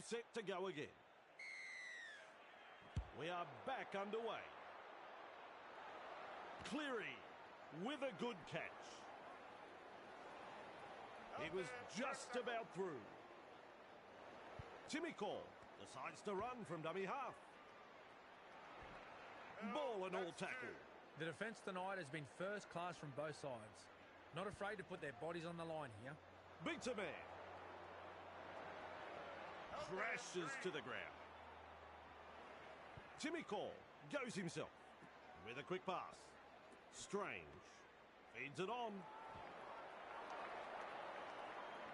set to go again. We are back underway. Cleary with a good catch. It was just about through. Timmy decides to run from dummy half. Ball and all tackle. The defence tonight has been first class from both sides. Not afraid to put their bodies on the line here. Beats a man. Crashes to the ground. Timmy goes himself with a quick pass. Strange feeds it on.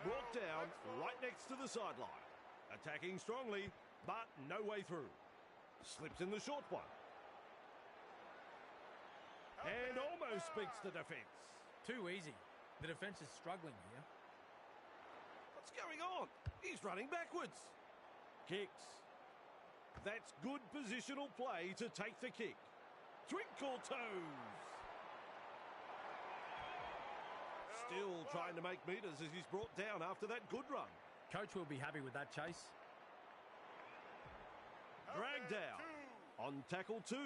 Brought down right next to the sideline. Attacking strongly, but no way through. Slips in the short one. And almost beats the defence. Too easy. The defence is struggling here. What's going on? He's running backwards. Kicks. That's good positional play to take the kick. Twinkle toes. Still trying to make metres as he's brought down after that good run. Coach will be happy with that chase. Dragged down on tackle 2.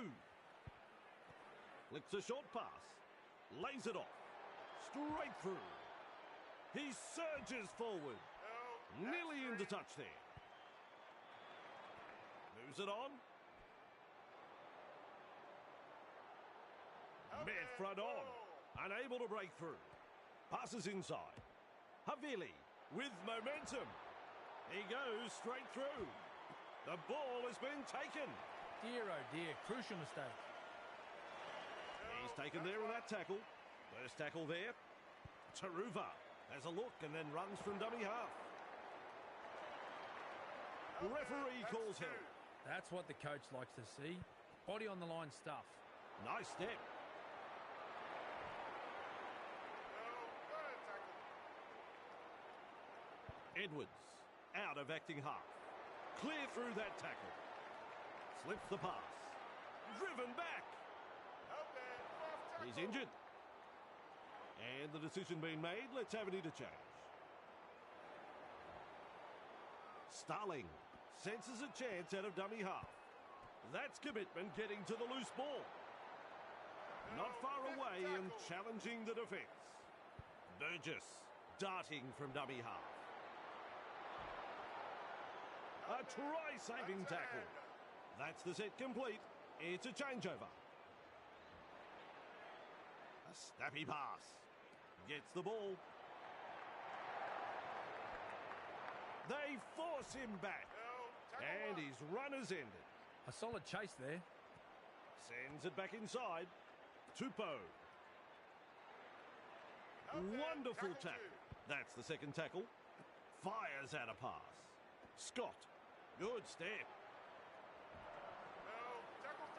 Flicks a short pass. Lays it off. Straight through. He surges forward. Nearly into touch there. Moves it on. Met front on. Unable to break through. Passes inside. Havili with momentum. He goes straight through. The ball has been taken. Dear, oh dear, crucial mistake. He's taken there on that tackle. First tackle there. Taruva has a look and then runs from dummy half. Referee calls help. That's what the coach likes to see. Body on the line stuff. Nice step. Edwards out of acting half. Clear through that tackle. Slips the pass. Driven back. He's injured. And the decision being made, let's have an interchange. Starling senses a chance out of dummy half. That's commitment getting to the loose ball. Not far away and challenging the defence. Burgess darting from dummy half. A try-saving tackle. That's the set complete. It's a changeover. A snappy pass. Gets the ball. They force him back. And his run has ended. A solid chase there. Sends it back inside. Tupou. Wonderful tackle. That's the second tackle. Fires out a pass. Scott. Good step. Tackle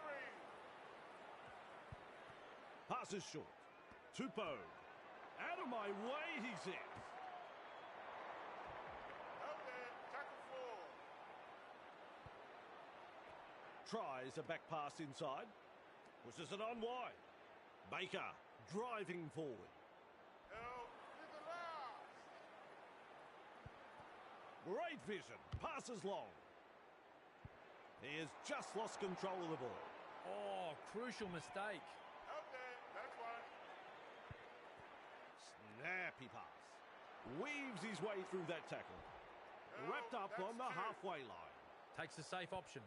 3. Passes short. Tupou. Out of my way, he says. Tackle 4. Tries a back pass inside. Pushes it on wide. Baker driving forward. Great vision. Passes long. He has just lost control of the ball. Oh, crucial mistake. That's one. Snappy pass. Weaves his way through that tackle. Wrapped up on the halfway line. Takes the safe option.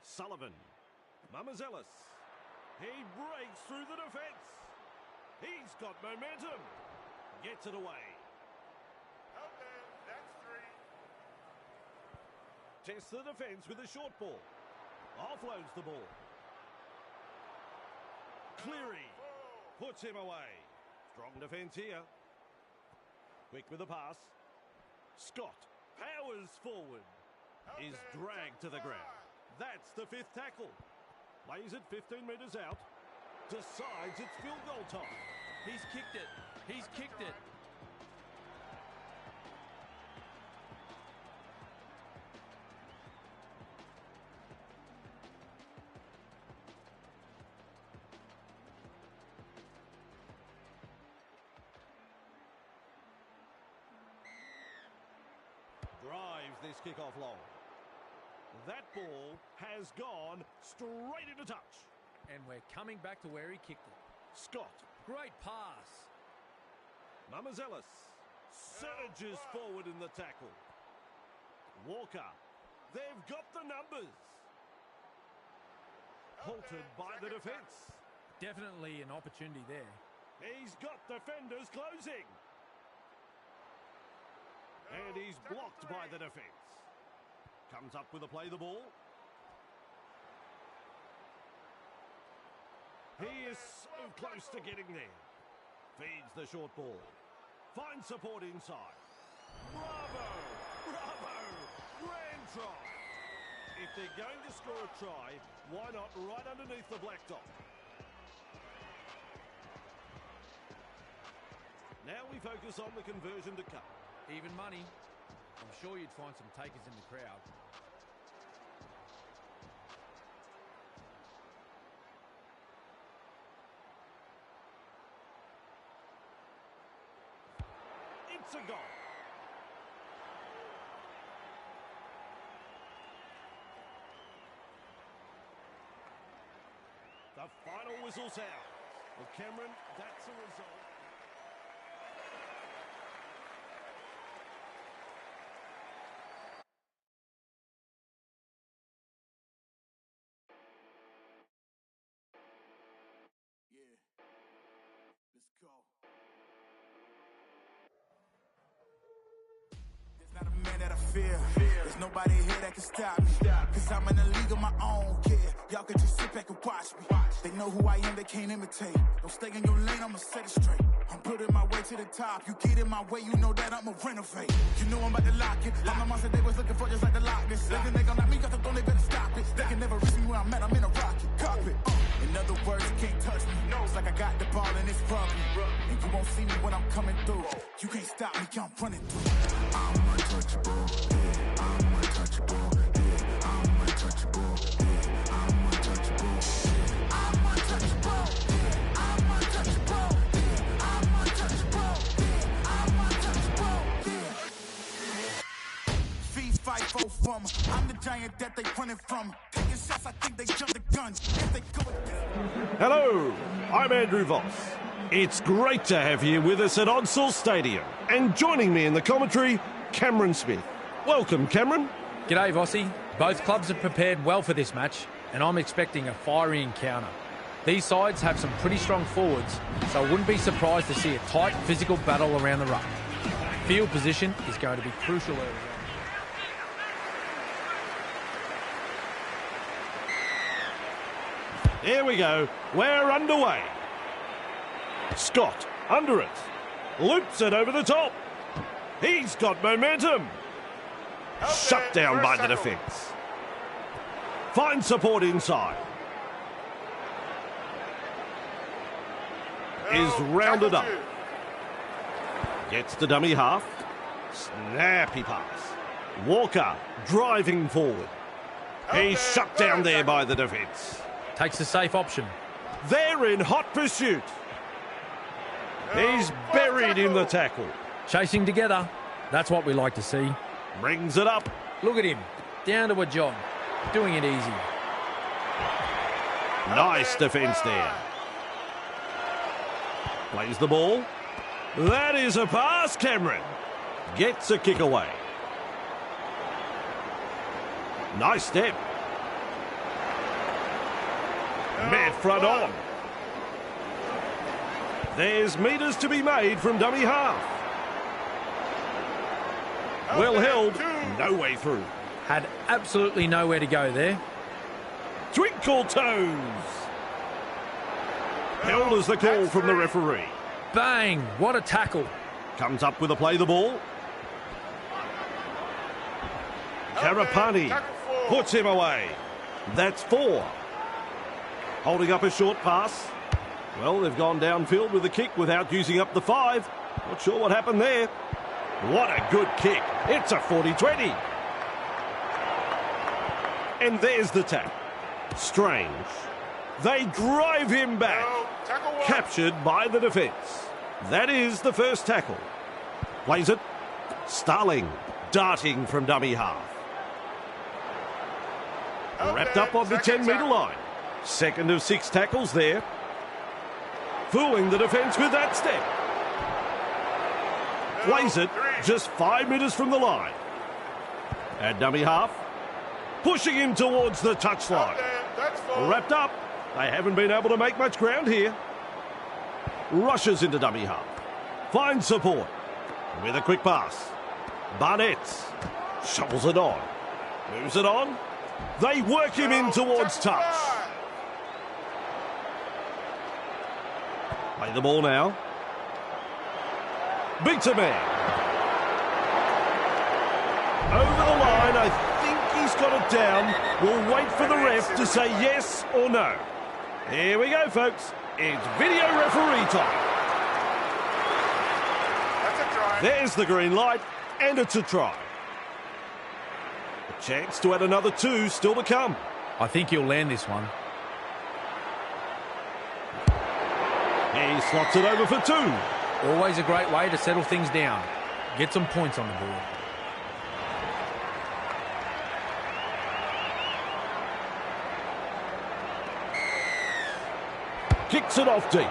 Sullivan. Mamazelis. He breaks through the defence. He's got momentum. Gets it away. That's 3. Tests the defence with a short ball. Offloads the ball. Cleary puts him away. Strong defence here. Quick with the pass. Scott powers forward. Is dragged to the ground. That's the 5th tackle. Lays it 15 metres out. Decides it's field goal time. He's kicked it. He's kicked it. Drive this kick-off long. That ball has gone straight into touch. And we're coming back to where he kicked it. Scott. Great pass. Mamazelis surges forward in the tackle. Walker. They've got the numbers. Halted by the defence. Definitely an opportunity there. He's got defenders closing. And he's blocked by the defence. Comes up with a play the ball. He is so close to getting there. Feeds the short ball. Finds support inside. Bravo! Bravo! Grand try! If they're going to score a try, why not right underneath the black dot? Now we focus on the conversion to come. Even money. I'm sure you'd find some takers in the crowd. It's a goal. The final whistle's out. Well, Cameron, that's a result. Let's go. There's not a man that I fear. There's nobody here that can stop me. Cause I'm in a league of my own, kid. Y'all can just sit back and watch me. They know who I am, they can't imitate. Don't stay in your lane, I'ma set it straight. I'm putting my way to the top. You get in my way, you know that I'ma renovate. You know I'm about to lock it. I'm the monster they was looking for, just like the Loch Ness. If they gon' knock me off the throne, they better stop it. They can never reach me where I'm at, I'm in a rocket cockpit. In other words, you can't touch me. It's like I got the ball and it's rugby. And you won't see me when I'm coming through. You can't stop me, I'm running through. I'm untouchable, yeah. I'm untouchable, yeah. I'm untouchable, yeah. I'm untouchable, yeah. I'm untouchable, yeah. I'm untouchable, yeah. I'm untouchable, yeah. I'm untouchable, yeah. Feed, fight, foe from. I'm the giant that they running from. Taking shots, I think they jump the guns. If they go Hello, I'm Andrew Voss. It's great to have you with us at Odsal Stadium. And joining me in the commentary, Cameron Smith. Welcome, Cameron. G'day, Vossi. Both clubs have prepared well for this match, and I'm expecting a fiery encounter. These sides have some pretty strong forwards, so I wouldn't be surprised to see a tight physical battle around the ruck. Field position is going to be crucial early on. Here we go. We're underway. Scott under it. Loops it over the top. He's got momentum. Shut down by the defence. Finds support inside. Is rounded up. Gets the dummy half. Snappy pass. Walker driving forward. He's shut down there by the defence. Takes the safe option. They're in hot pursuit. He's buried in the tackle. Chasing together. That's what we like to see. Brings it up. Look at him. Down to a jog. Doing it easy. Nice defence there. Plays the ball. That is a pass, Cameron. Gets a kick away. Nice step. Met front on. There's metres to be made from dummy half. Well held, no way through. Had absolutely nowhere to go there. Twinkle toes. Held as the call from the referee. Bang! What a tackle. Comes up with a play the ball. Karapani puts him away. That's 4. Holding up a short pass. Well, they've gone downfield with the kick without using up the 5. Not sure what happened there. What a good kick. It's a 40-20. And there's the tap. Strange. They drive him back. Captured by the defence. That is the first tackle. Plays it. Starling darting from dummy half. Wrapped up on the 10-metre line. Second of 6 tackles there. Fooling the defence with that step. Plays it just 5 metres from the line. At dummy half. Pushing him towards the touchline. Wrapped up. They haven't been able to make much ground here. Rushes into dummy half. Finds support. With a quick pass. Barnett shovels it on. Moves it on. They work him in towards touch. Play the ball now. Beats a man. Over the line, I think he's got it down. We'll wait for the ref to say yes or no. Here we go, folks. It's video referee time. That's a try. There's the green light, and it's a try. A chance to add another 2 still to come. I think he'll land this one. He slots it over for 2. Always a great way to settle things down. Get some points on the board. Kicks it off deep.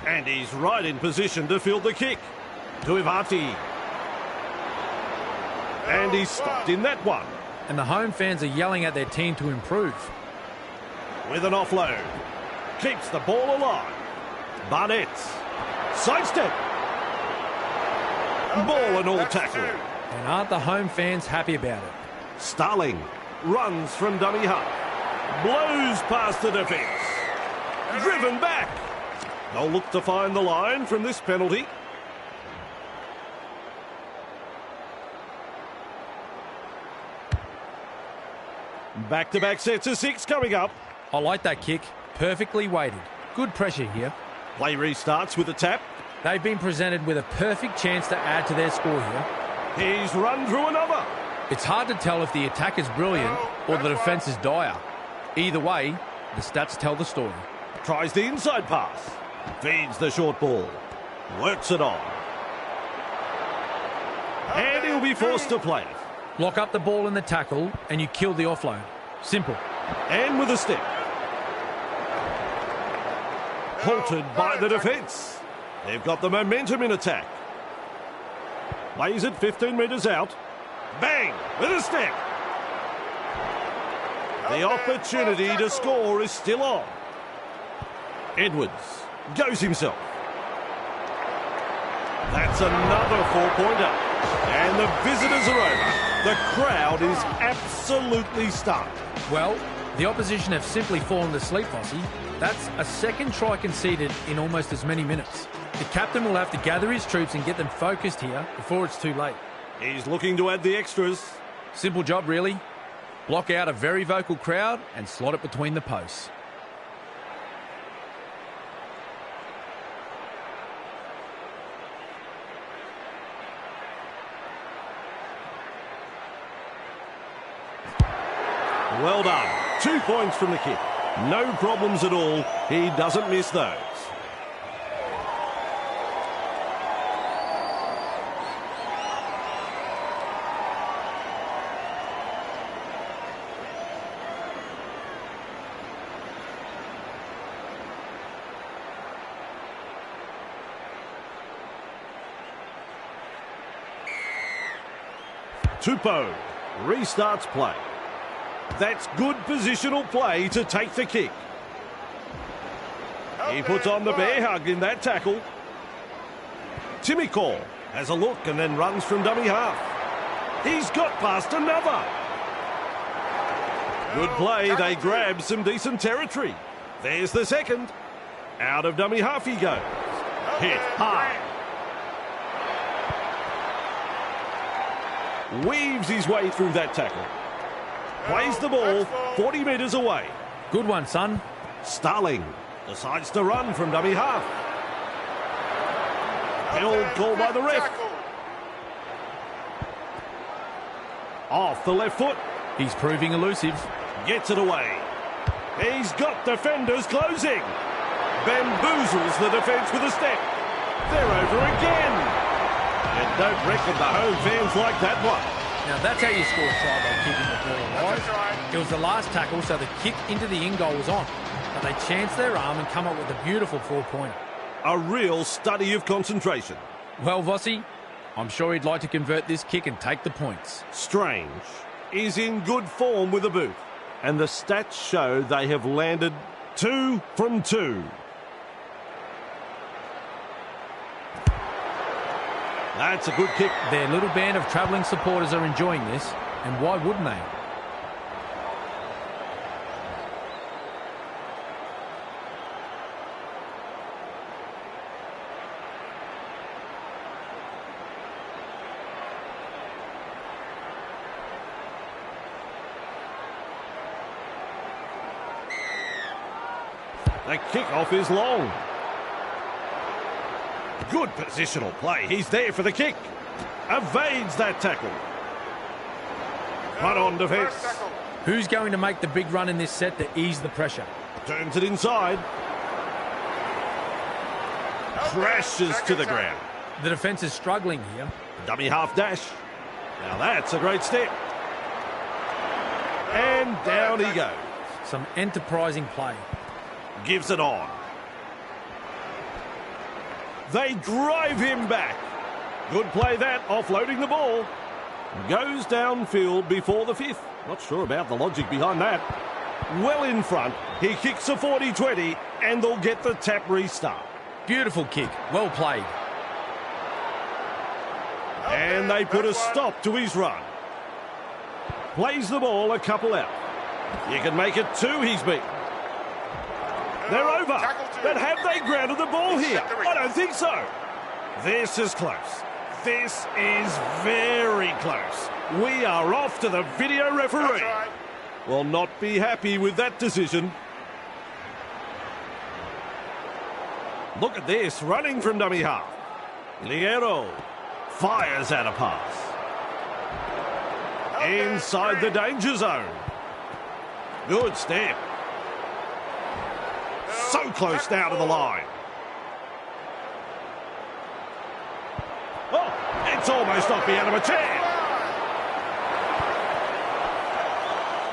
And he's right in position to field the kick. To Ivati. And he's stopped in that one. And the home fans are yelling at their team to improve. With an offload. Keeps the ball alive. Barnett. Sidestep. Ball and all tackle. And aren't the home fans happy about it? Starling runs from dummy half. Blows past the defence. Driven back. They'll look to find the line from this penalty. Back-to-back sets of 6 coming up. I like that kick. Perfectly weighted. Good pressure here. Play restarts with a tap. They've been presented with a perfect chance to add to their score here. He's run through another. It's hard to tell if the attack is brilliant or the defence is dire. Either way, the stats tell the story. Tries the inside pass. Feeds the short ball. Works it on. And he'll be forced to play it. Lock up the ball in the tackle and you kill the offload. Simple. And with a step. Halted by the defence. They've got the momentum in attack. Plays it 15 metres out. Bang! With a step. The opportunity to score is still on. Edwards goes himself. That's another 4-pointer. And the visitors are over. The crowd is absolutely stunned. Well, the opposition have simply fallen asleep, Fossey. That's a second try conceded in almost as many minutes. The captain will have to gather his troops and get them focused here before it's too late. He's looking to add the extras. Simple job, really. Block out a very vocal crowd and slot it between the posts. Well done. 2 points from the kick. No problems at all. He doesn't miss those. Tupou restarts play. That's good positional play to take the kick. He puts on the bear hug in that tackle. Timiko has a look and then runs from dummy half. He's got past another. Good play. They grab some decent territory. There's the second. Out of dummy half he goes. Hit hard. Weaves his way through that tackle. Plays the ball 40 metres away. Good one, son. Starling decides to run from dummy half. Held called by the ref. Off the left foot. He's proving elusive. Gets it away. He's got defenders closing. Bamboozles the defence with a step. They're over again. And don't reckon the home fans like that one. Now, that's how you score a try by kicking the ball, right? That's right. It was the last tackle, so the kick into the in-goal was on. But they chanced their arm and come up with a beautiful 4-pointer. A real study of concentration. Well, Vossi, I'm sure he'd like to convert this kick and take the points. Strange is in good form with a boot. And the stats show they have landed 2 from 2. That's a good kick. Their little band of travelling supporters are enjoying this, and why wouldn't they? The kickoff is long. Good positional play. He's there for the kick. Evades that tackle. Run on defence. First tackle. Who's going to make the big run in this set to ease the pressure? Turns it inside. Crashes to the ground. The defence is struggling here. Dummy half dash. Now that's a great step. And down he goes. Some enterprising play. Gives it on. They drive him back. Good play that, offloading the ball. Goes downfield before the 5th. Not sure about the logic behind that. Well in front. He kicks a 40-20 and they'll get the tap restart. Beautiful kick. Well played. And they put a stop to his run. Plays the ball a couple out. You can make it 2 he's beaten. They're over. But have they grounded the ball here? I don't think so. This is close. This is very close. We are off to the video referee. Right. Will not be happy with that decision. Look at this, running from dummy half. Liero fires out a pass. Inside the danger zone. Good step. So close now to the line. Oh, it's almost knocked me out of a chair.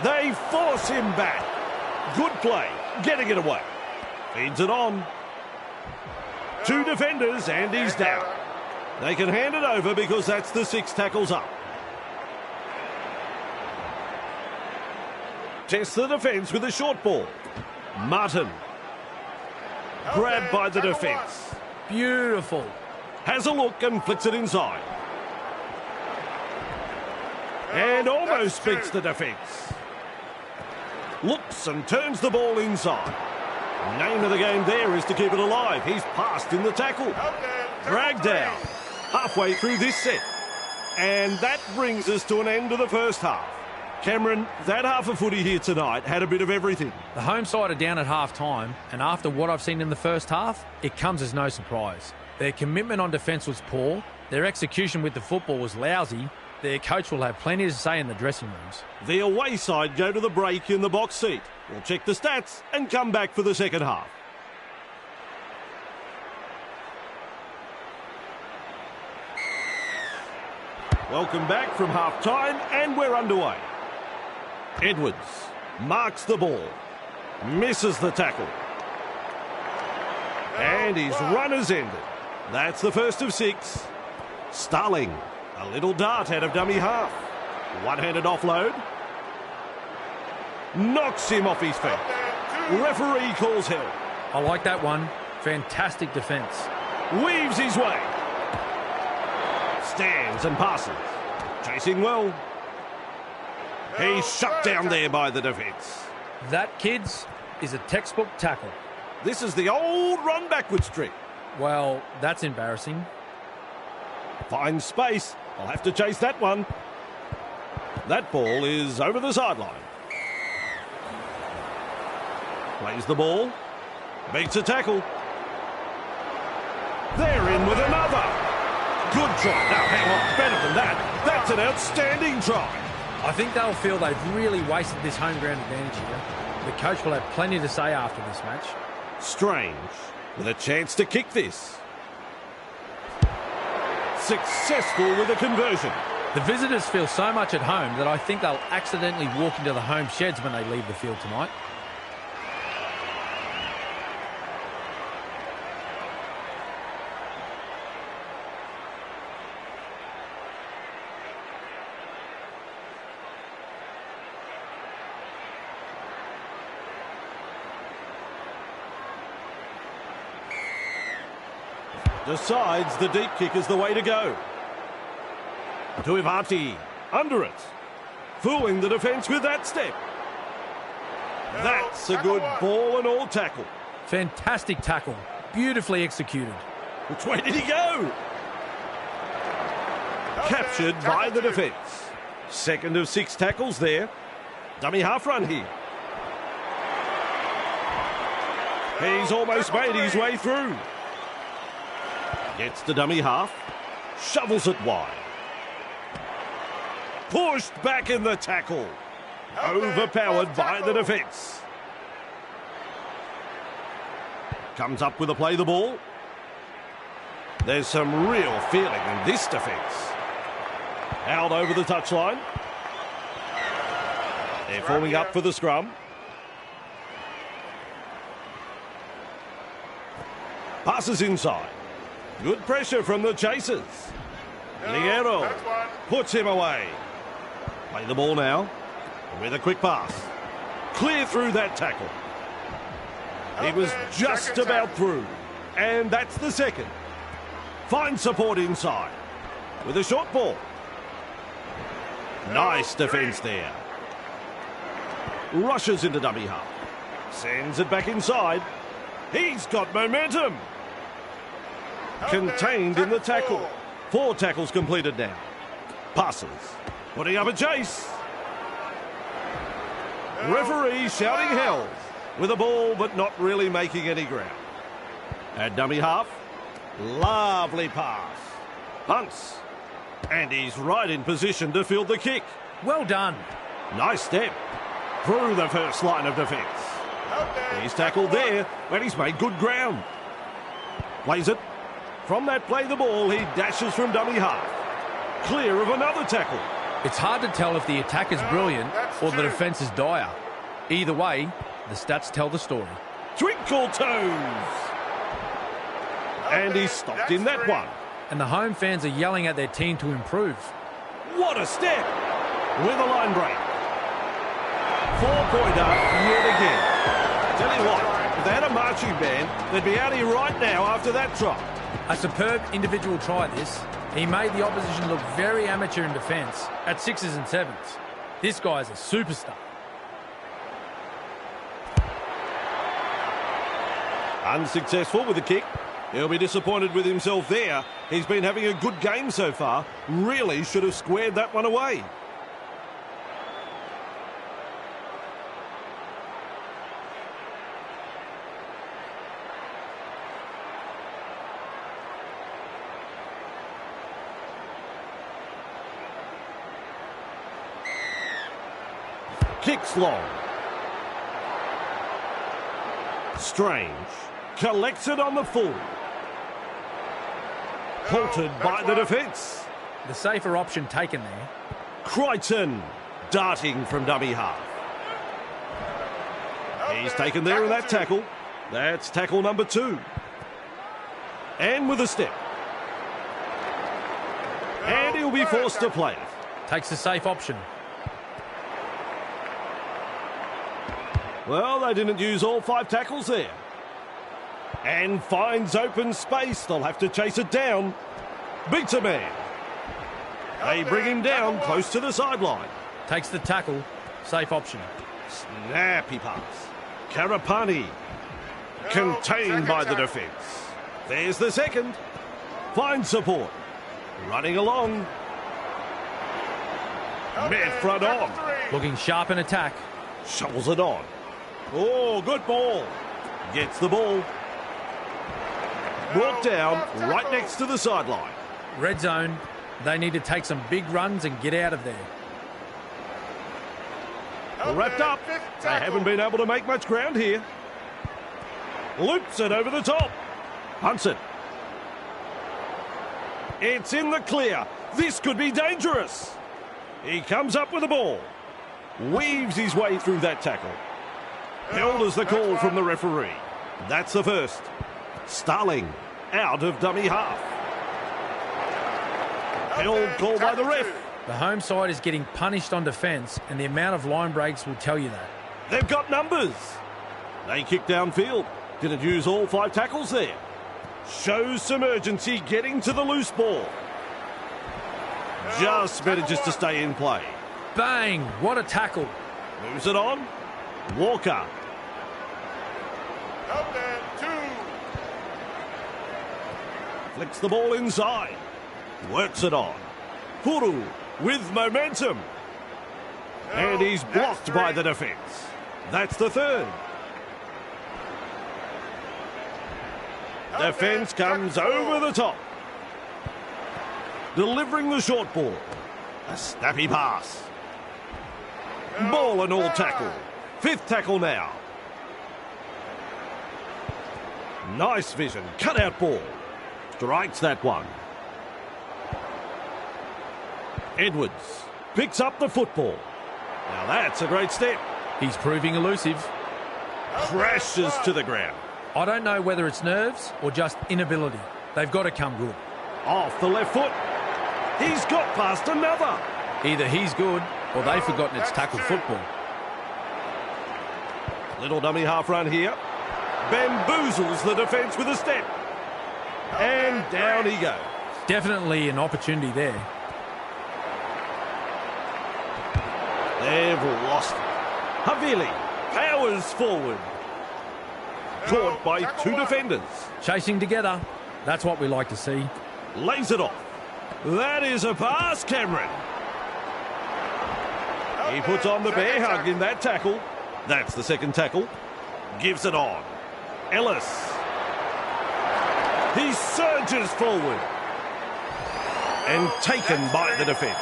They force him back. Good play, getting it away. Feeds it on. 2 defenders and he's down. They can hand it over because that's the 6 tackles up. Test the defence with a short ball. Martin. Grabbed by the defence. Beautiful. Has a look and flicks it inside. And almost beats the defence. Looks and turns the ball inside. Name of the game there is to keep it alive. He's passed in the tackle. Dragged down. Halfway through this set. And that brings us to an end of the first half. Cameron, that half a footy here tonight had a bit of everything. The home side are down at half-time, and after what I've seen in the first half, it comes as no surprise. Their commitment on defence was poor, their execution with the football was lousy, their coach will have plenty to say in the dressing rooms. The away side go to the break in the box seat. We'll check the stats and come back for the second half. Welcome back from half-time, and we're underway. Edwards marks the ball, misses the tackle, and his run is ended. That's the first of 6. Starling, a little dart out of dummy half. One-handed offload. Knocks him off his feet. Referee calls help. I like that one. Fantastic defence. Weaves his way. Stands and passes. Chasing well. He's shut down there by the defence. That, kids, is a textbook tackle. This is the old run backwards trick. Well, that's embarrassing. Finds space. I'll have to chase that one. That ball is over the sideline. Plays the ball. Beats a tackle. They're in with another. Good try. Now, hang on. Better than that. That's an outstanding try. I think they'll feel they've really wasted this home ground advantage here. The coach will have plenty to say after this match. Strange, with a chance to kick this. Successful with the conversion. The visitors feel so much at home that I think they'll accidentally walk into the home sheds when they leave the field tonight. Decides the deep kick is the way to go. To Ivati, under it. Fooling the defence with that step. That's a good ball and all tackle. Fantastic tackle. Beautifully executed. Which way did he go? Captured by the defence. Second of 6 tackles there. Dummy half run here. He's almost made his way through. Gets to dummy half. Shovels it wide. Pushed back in the tackle. Overpowered by the defence. Comes up with a play the ball. There's some real feeling in this defence. Out over the touchline. They're forming up for the scrum. Passes inside. Good pressure from the chasers. Ligero puts him away. Play the ball now with a quick pass. Clear through that tackle. He was just about through. And that's the second. Finds support inside with a short ball. Nice defence there. Rushes into dummy half. Sends it back inside. He's got momentum. Contained in the tackle. 4 tackles completed now. Passes. Putting up a chase. Referee shouting hell with a ball but not really making any ground. At dummy half. Lovely pass. Punts. And he's right in position to field the kick. Well done. Nice step. Through the first line of defence. He's tackled there when he's made good ground. Plays it. From that play the ball, he dashes from dummy half. Clear of another tackle. It's hard to tell if the attack is brilliant or the defence is dire. Either way, the stats tell the story. Twinkle toes. And he's stopped in that one. And the home fans are yelling at their team to improve. What a step. With a line break. 4-pointer yet again. Tell you what, if they had a marching band, they'd be out here right now after that try. A superb individual try this. He made the opposition look very amateur in defence at 6s and 7s. This guy's a superstar. Unsuccessful with the kick. He'll be disappointed with himself there. He's been having a good game so far. Really should have squared that one away. Kicks long. Strange. Collects it on the full. Halted by the defence. The safer option taken there. Crichton darting from dummy half. He's taken there in that tackle. That's tackle number 2. And with a step. And he'll be forced to play it. Takes the safe option. Well, they didn't use all 5 tackles there. And finds open space. They'll have to chase it down. Beats a man. They bring him down close to the sideline. Takes the tackle. Safe option. Snappy pass. Karapani. Contained by the defence. There's the second. Finds support. Running along. Mid front on. Looking sharp in attack. Shovels it on. Oh, good ball. Gets the ball. Brought down right next to the sideline. Red zone. They need to take some big runs and get out of there. Wrapped up. They haven't been able to make much ground here. Loops it over the top. Hunts it. It's in the clear. This could be dangerous. He comes up with the ball. Weaves his way through that tackle. Held as the call from the referee. That's the first. Starling out of dummy half. Held call by the ref. The home side is getting punished on defence, and the amount of line breaks will tell you that. They've got numbers. They kick downfield. Didn't use all 5 tackles there. Shows some urgency getting to the loose ball. Just manages to stay in play. Bang! What a tackle. Moves it on. Walker. Number 2. Flicks the ball inside. Works it on. Puru with momentum. And he's blocked by the defence. That's the third. Defence comes over the top. Delivering the short ball. A snappy pass. Ball and all tackle. 5th tackle now. Nice vision. Cut out ball. Strikes that one. Edwards picks up the football. Now that's a great step. He's proving elusive. Crashes to the ground. I don't know whether it's nerves or just inability. They've got to come good. Off the left foot. He's got past another. Either he's good or they've forgotten it's tackle football. Little dummy half run here. Bamboozles the defence with a step. And down he goes. Definitely an opportunity there. They've lost it. Havili powers forward. Caught by 2 defenders. Chasing together. That's what we like to see. Lays it off. That is a pass, Cameron. He puts on the bear hug in that tackle. That's the second tackle. Gives it on. Ellis. He surges forward. And taken by the defence.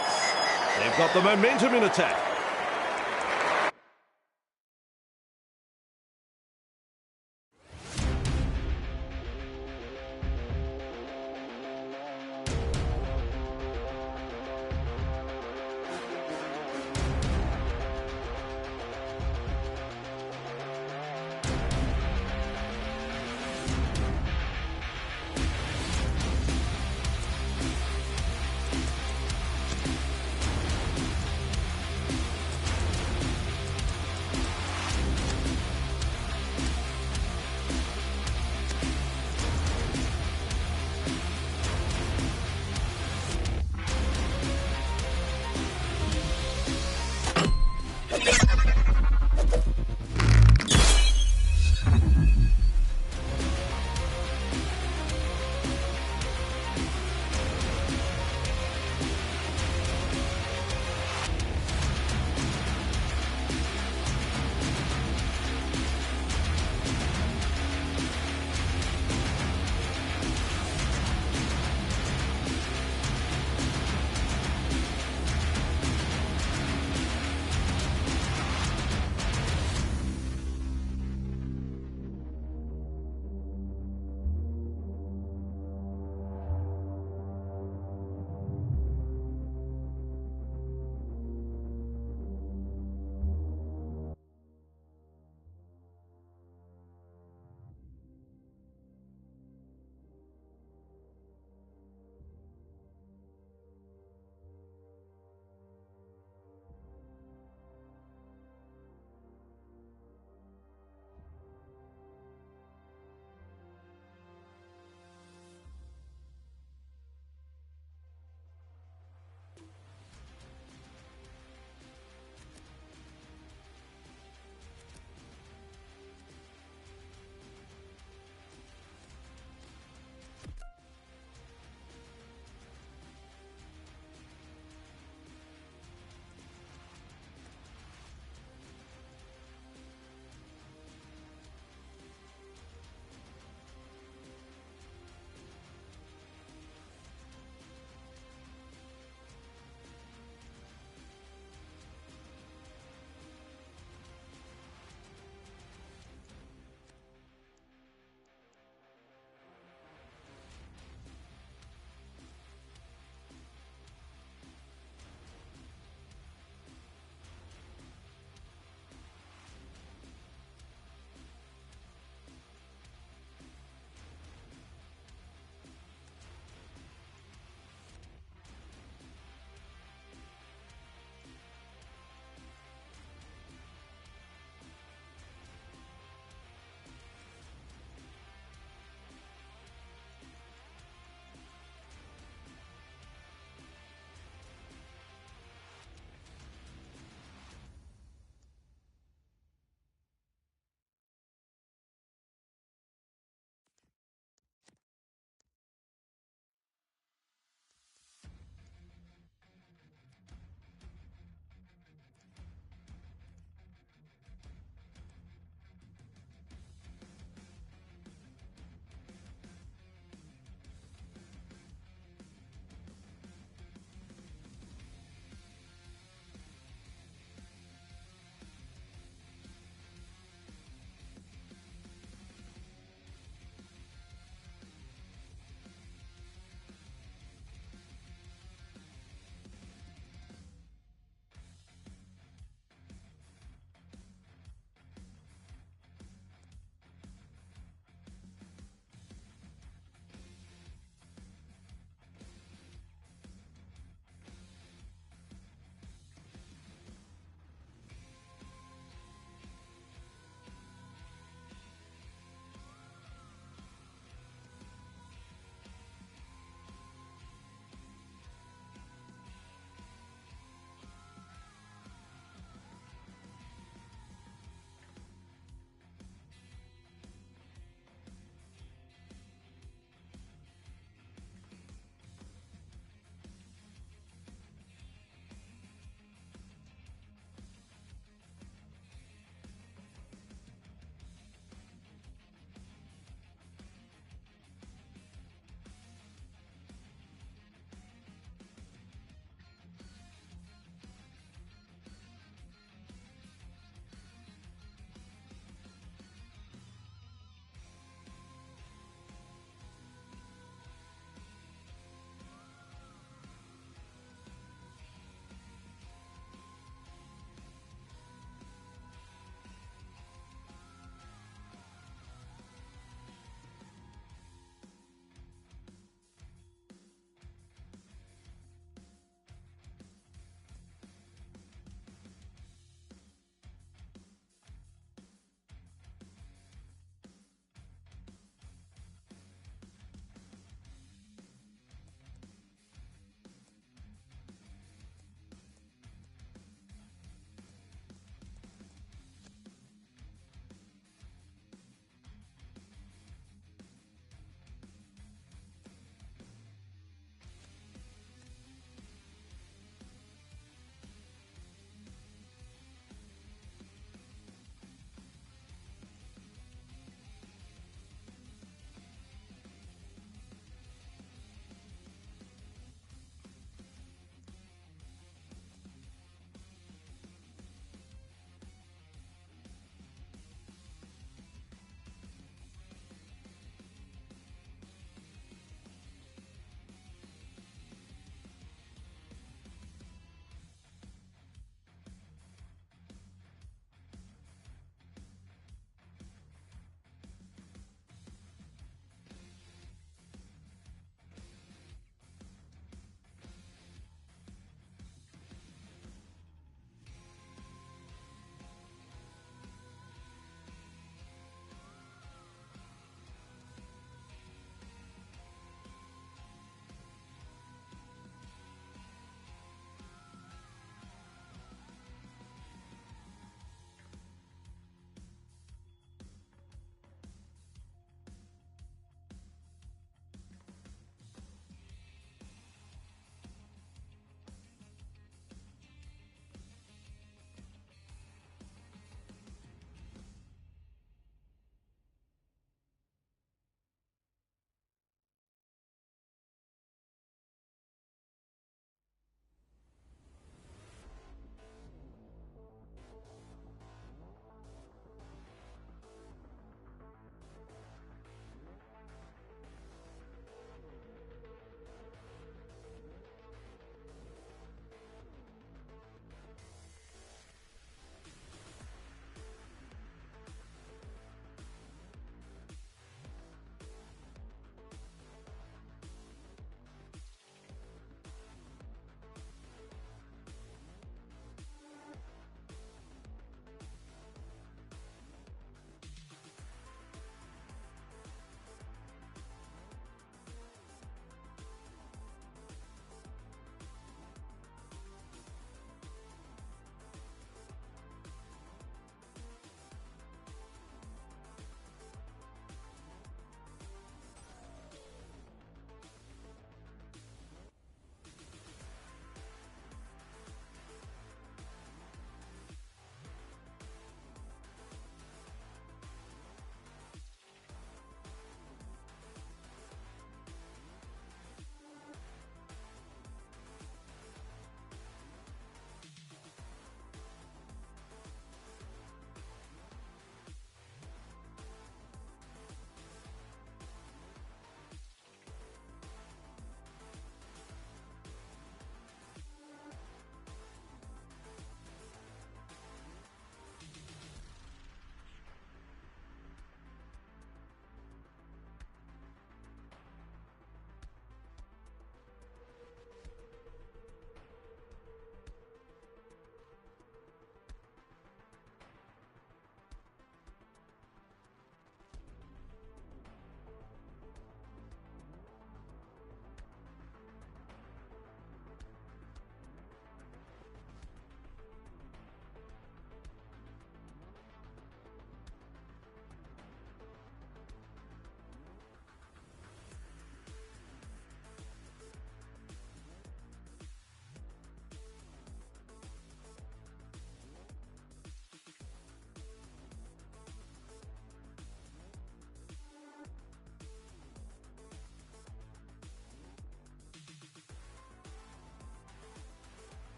They've got the momentum in attack.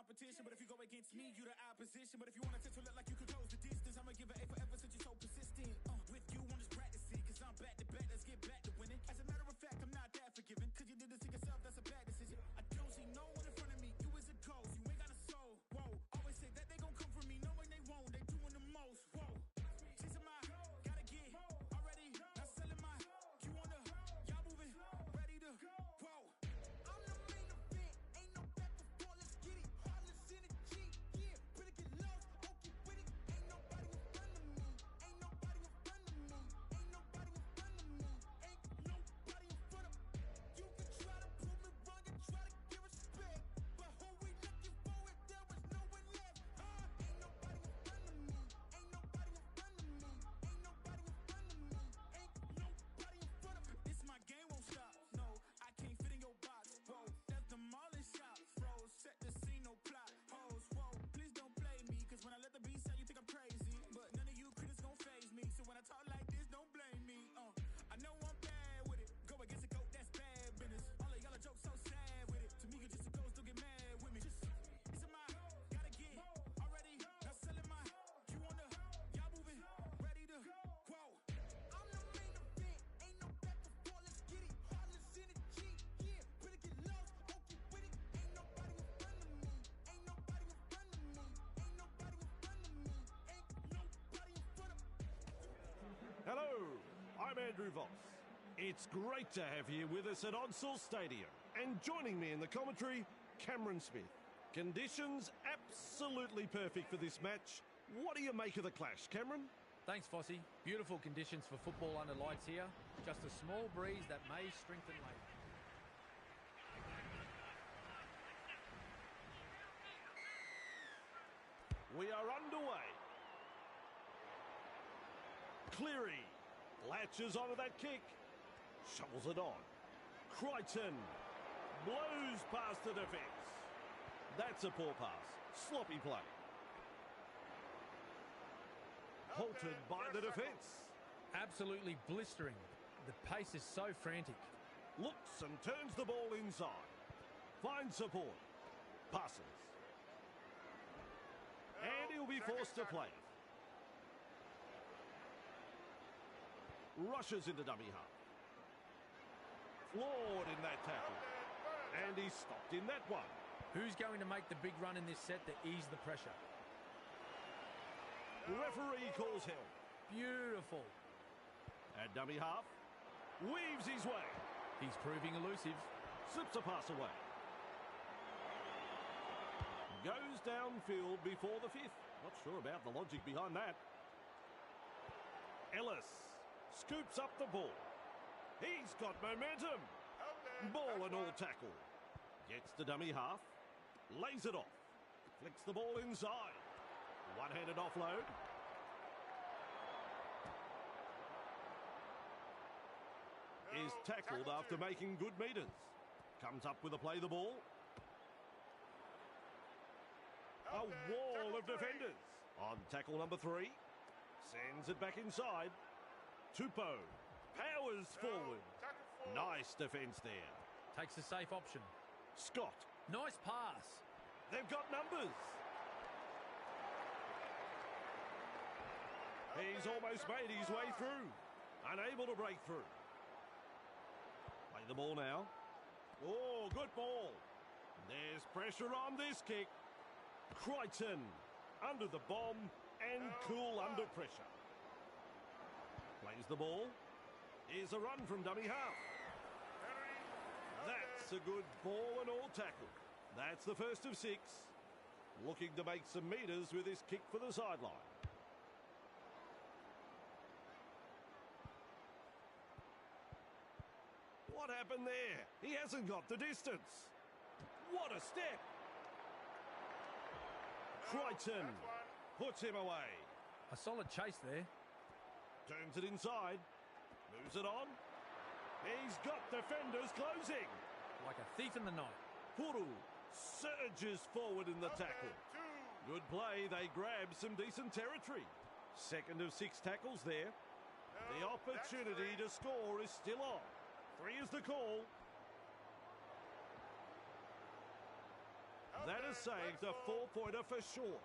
competition, but if you go against me, you the opposition. But if you want to look like you could close the distance, I'ma give it A forever since you're so persistent. With you, I'm just practicing, cause I'm back to back, let's get back to winning. As a matter of fact, I'm not that forgiving, cause you did this to yourself, that's a bad decision. I don't see no one in front of me, you is a ghost, you ain't got a soul. Whoa, always say that they gon' come for me, knowing they won't, they doing the most. Whoa, chasing my, gotta get already, not selling my, you on the, y'all moving, ready to, whoa. I'm the main event, ain't no back and forth, let's get it, heartless energy, yeah, better get lost, okay with it, ain't nobody in front of me, ain't nobody in front of me, ain't nobody in front of me, ain't nobody in front of me. You can try to prove me wrong, you try to give respect, but who we looking for if there was no one left, huh? Ain't nobody in front of me, ain't nobody in front of me, ain't nobody in front of me, ain't nobody in front of me. This my game won't stop, no, I can't fit in your box, whoa, that's demolish shop, froze, set the scene, no plot, hoes, whoa, please don't play me, cause when I let the beat sound, you think I'm crazy, but none of you critics gon' faze me, so when I talk like this, don't blame me, I know I'm bad with it, go against a goat, that's bad business, all of y'all are jokes so sad with it, to me you're just a ghost, don't get mad with me, just, it's a my, gotta get, already, not selling my, you on the, y'all moving, ready to, whoa, I'm the main event, ain't no back and forth, let's get it, heartless energy, yeah, better get lost, okay with it, ain't nobody in front of me, ain't nobody in front of me, ain't nobody in front of me, ain't nobody in front of me. Hello, I'm Andrew Voss. It's great to have you with us at Odsal Stadium. And joining me in the commentary, Cameron Smith. Conditions absolutely perfect for this match. What do you make of the clash, Cameron? Thanks, Fossey. Beautiful conditions for football under lights here. Just a small breeze that may strengthen later. We are underway. Cleary latches onto that kick. Shovels it on. Crichton blows past the defence. That's a poor pass. Sloppy play. Halted by the defence. Absolutely blistering. The pace is so frantic. Looks and turns the ball inside. Finds support. Passes. And he'll be forced to play it. Rushes into dummy half. Flawed in that tackle. And he's stopped in that one. Who's going to make the big run in this set to ease the pressure? The referee calls help. Beautiful. At dummy half. Weaves his way. He's proving elusive. Slips a pass away. Goes downfield before the fifth. Not sure about the logic behind that. Ellis scoops up the ball. He's got momentum. Ball and all tackle. Gets the dummy half. Lays it off. Flicks the ball inside. One-handed offload. Is tackled after making good metres. Comes up with a play the ball. A wall of defenders. On tackle number 3. Sends it back inside. Tupou powers forward. Nice defence there. Takes the safe option. Scott. Nice pass. They've got numbers. He's almost made his way through. Unable to break through. Play the ball now. Oh, good ball. There's pressure on this kick. Crichton under the bomb and cool under pressure. Plays the ball. Here's a run from dummy half. That's a good ball and all tackle. That's the first of 6. Looking to make some metres with his kick for the sideline. What happened there? He hasn't got the distance. What a step. Crichton puts him away. A solid chase there. Turns it inside. Moves it on. He's got defenders closing. Like a thief in the night. Puru surges forward in the tackle. Good play. They grab some decent territory. Second of 6 tackles there. The opportunity to score is still on. 3 is the call. That has saved a four-pointer for sure.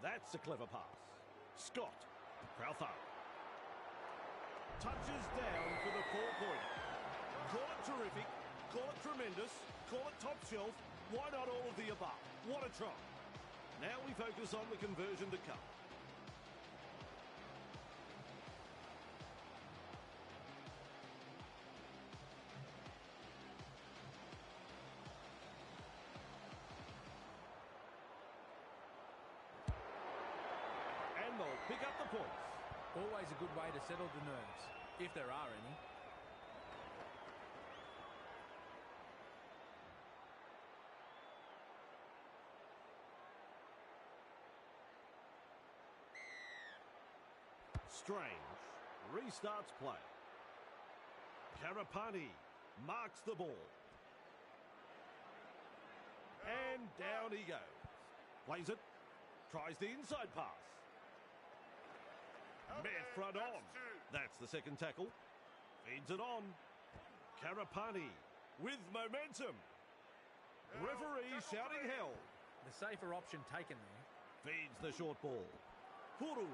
That's a clever pass. Scott. Fyzal. Touches down for the 4-pointer. Call it terrific. Call it tremendous. Call it top shelf. Why not all of the above? What a try. Now we focus on the conversion to come. And they'll pick up the points. Always a good way to settle the nerves, if there are any. Strange restarts play. Carapani marks the ball. And down he goes. Plays it. Tries the inside pass. Met front on. That's the second tackle. Feeds it on. Carapani with momentum. Referee shouting hell. The safer option taken there. Feeds the short ball. Huru.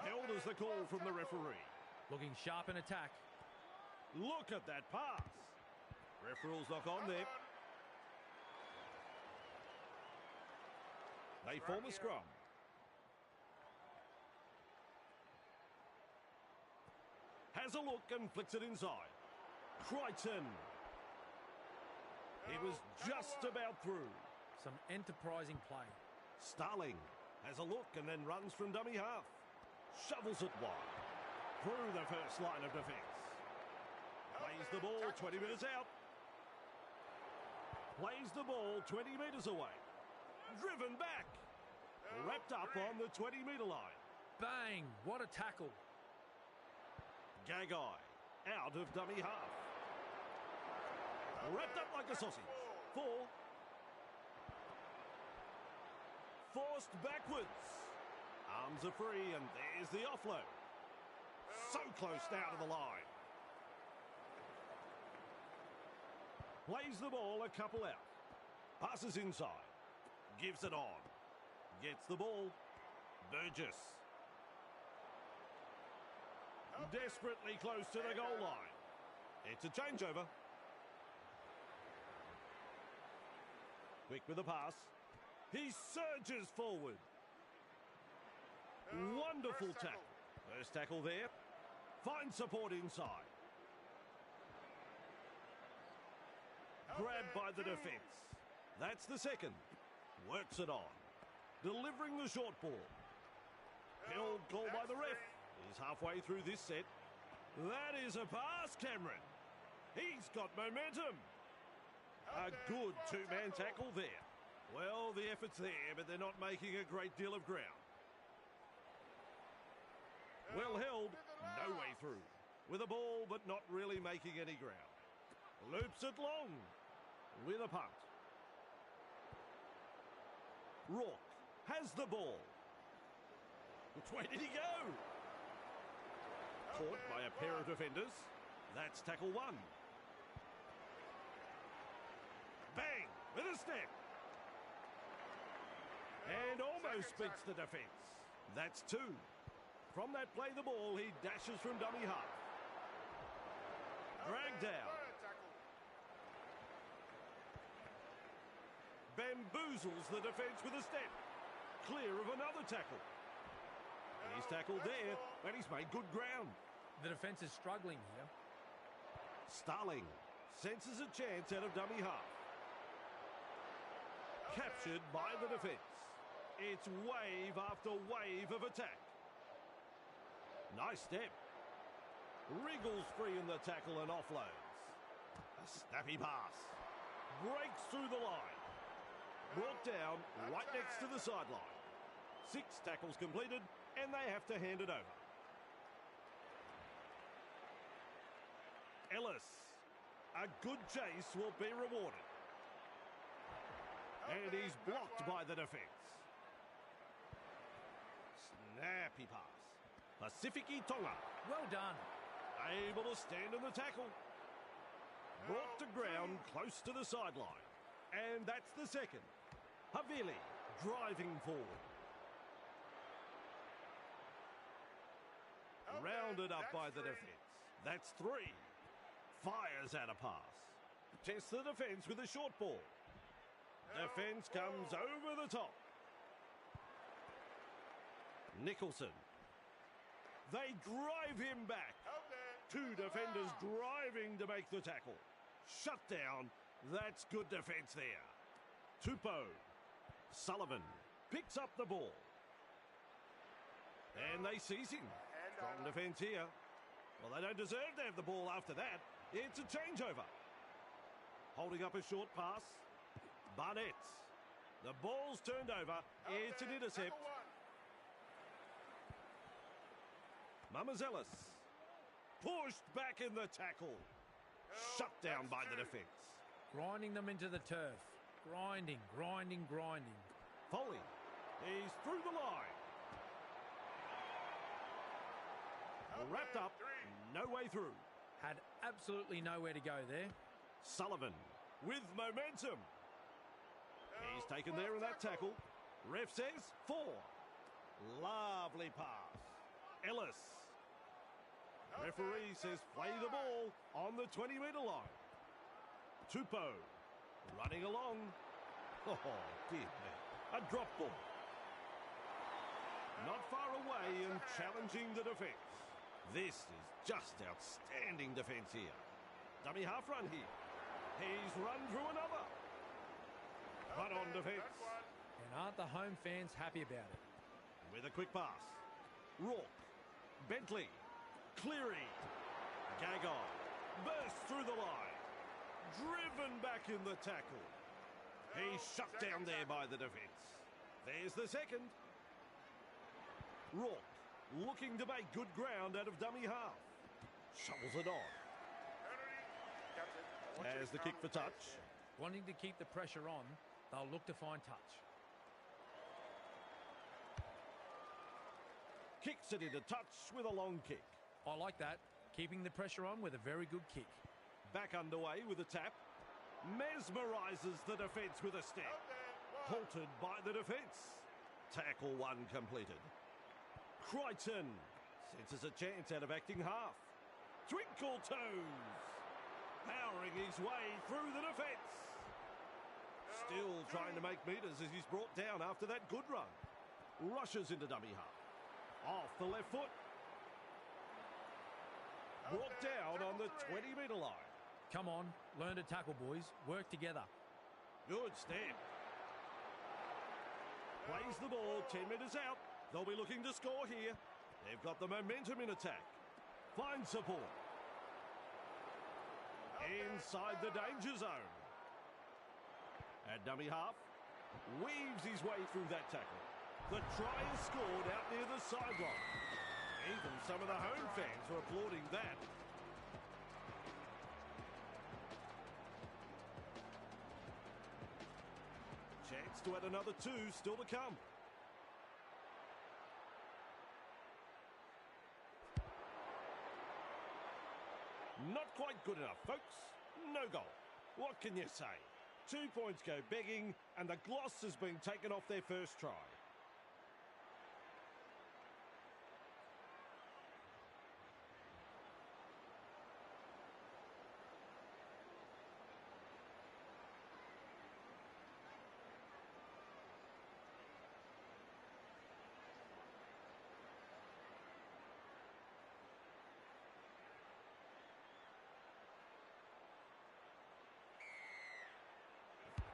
Held as the call from the referee. Looking sharp in attack. Look at that pass. Referee's knock on there. They form a scrum. Has a look and flicks it inside. Crichton. He was just about through. Some enterprising play. Starling has a look and then runs from dummy half. Shovels it wide. Through the first line of defence. Plays the ball 20 metres out. Plays the ball 20 metres away. Driven back. Wrapped up on the 20-metre line. Bang! What a tackle. Gagai out of dummy half. Wrapped up like a sausage. 4. Forced backwards. Arms are free and there's the offload. So close now to the line. Plays the ball a couple out. Passes inside. Gives it on. Gets the ball. Burgess. Desperately close to the goal line. It's a changeover. Quick with the pass. He surges forward. Wonderful tackle. First tackle there. Finds support inside. Grabbed by the defence. That's the second. Works it on. Delivering the short ball. Held call by the ref. He's halfway through this set. That is a pass, Cameron. He's got momentum. A good two-man tackle there. Well, the effort's there, but they're not making a great deal of ground. Well held, no way through. With a ball, but not really making any ground. Loops it long. With a punt. Rourke has the ball. Which way did he go? Caught by a pair of defenders. That's tackle 1. Bang! With a step. And almost beats the defence. That's 2. From that play the ball, he dashes from dummy half. Dragged down. Bamboozles the defence with a step. Clear of another tackle. He's tackled there, and he's made good ground. The defence is struggling here. Starling senses a chance out of dummy half. Captured by the defence. It's wave after wave of attack. Nice step. Wriggles free in the tackle and offloads. A snappy pass. Breaks through the line. Brought down right next to the sideline. 6 tackles completed, and they have to hand it over. Ellis. A good chase will be rewarded. And he's blocked by the defence. Snappy pass. Pacifici Tonga. Well done. Able to stand in the tackle. Brought to ground close to the sideline. And that's the second. Havili driving forward. Rounded up by the defence. That's 3. Fires out a pass. Tests the defence with a short ball. Defence comes over the top. Nicholson. They drive him back. 2 defenders driving to make the tackle. Shut down. That's good defence there. Tupou. Sullivan picks up the ball. And they seize him. Strong defence here. Well, they don't deserve to have the ball after that. It's a changeover. Holding up a short pass. Barnett. The ball's turned over. It's an intercept. Mamazelis. Pushed back in the tackle. Shut down by the defence. Grinding them into the turf. Grinding, grinding, grinding. Foley. He's through the line. Wrapped up. No way through. Had absolutely nowhere to go there. Sullivan with momentum. He's taken there in that tackle. Ref says 4. Lovely pass. Ellis. Referee says play the ball on the 20-metre line. Tupou running along. Oh, dear me. A drop ball. Not far away and challenging the defence. This is just outstanding defence here. Dummy half run here. He's run through another. Run on defence. And aren't the home fans happy about it? With a quick pass. Rourke. Bentley. Cleary. Gagai. Bursts through the line. Driven back in the tackle. He's shut down there by the defence. There's the second. Rourke. Looking to make good ground out of dummy half. Shovels it on. As the kick for touch. Wanting to keep the pressure on, they'll look to find touch. Kicks it into touch with a long kick. I like that. Keeping the pressure on with a very good kick. Back underway with a tap. Mesmerises the defence with a step. Halted by the defence. Tackle 1 completed. Crichton senses a chance out of acting half. Twinkle toes. Powering his way through the defence. Still trying to make metres as he's brought down after that good run. Rushes into dummy half. Off the left foot. Brought down on the 20-metre line. Come on, learn to tackle, boys. Work together. Good step. Plays the ball 10 metres out. They'll be looking to score here. They've got the momentum in attack. Finds support. Inside the danger zone. At dummy half. Weaves his way through that tackle. The try is scored out near the sideline. Even some of the home fans are applauding that. Chance to add another 2 still to come. Not quite good enough, folks. No goal. What can you say? 2 points go begging, and the gloss has been taken off their first try.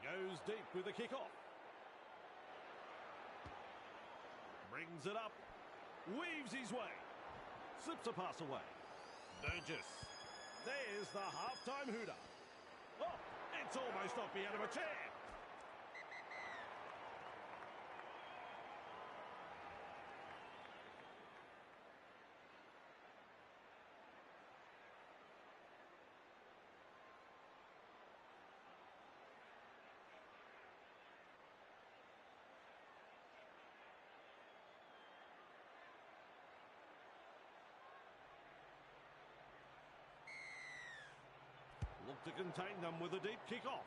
Goes deep with the kick-off. Brings it up. Weaves his way. Slips a pass away. Burgess. There's the half-time hooter. Oh, it's almost knocked me out of a chair. Look to contain them with a deep kick-off.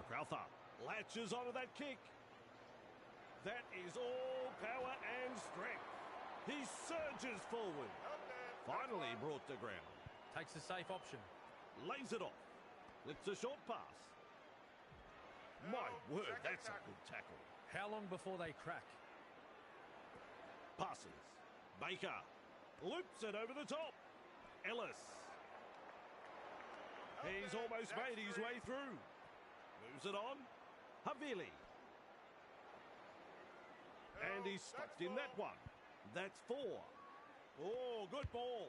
Crowther latches onto that kick. That is all power and strength. He surges forward. Finally brought to ground. Takes a safe option. Lays it off. Flips a short pass. My word, that's a good tackle. How long before they crack? Passes. Baker loops it over the top. Ellis. He's almost made his way through. Moves it on. Havili. And he's stuck in that one. That's 4. Oh, good ball.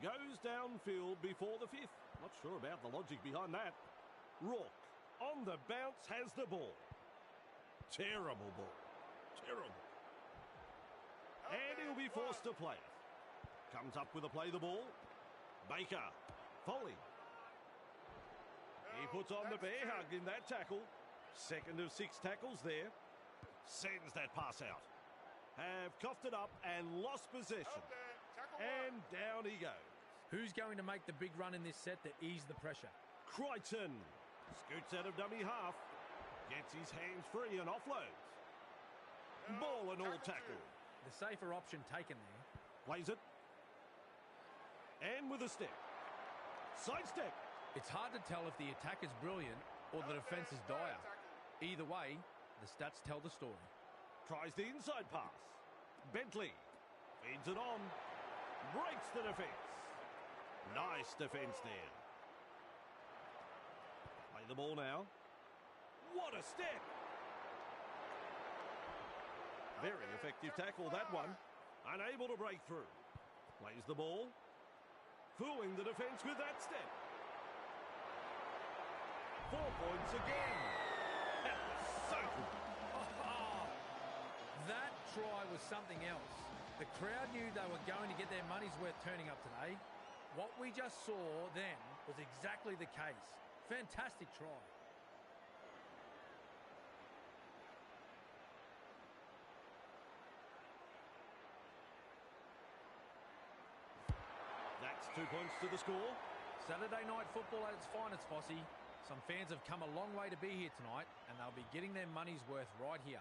Goes downfield before the 5th. Not sure about the logic behind that. Rourke on the bounce has the ball. Terrible ball. Terrible. And he'll be forced to play it. Comes up with a play the ball. Baker. Foley. He puts on the bear hug in that tackle. Second of 6 tackles there. Sends that pass out. Have coughed it up and lost possession. And down he goes. Who's going to make the big run in this set to ease the pressure? Crichton scoots out of dummy half. Gets his hands free and offloads. Ball and all tackled. The safer option taken there. Plays it. And with a step. Side step. It's hard to tell if the attack is brilliant or the defence is dire. Either way, the stats tell the story. Tries the inside pass. Bentley feeds it on. Breaks the defence. Nice defence there. Play the ball now. What a step. Very effective tackle, that one. Unable to break through. Plays the ball. Fooling the defence with that step. 4 points again. That was so good. That try was something else. The crowd knew they were going to get their money's worth turning up today. What we just saw then was exactly the case. Fantastic try. That's 2 points to the score. Saturday night football at its finest, Fossey. Some fans have come a long way to be here tonight, and they'll be getting their money's worth right here.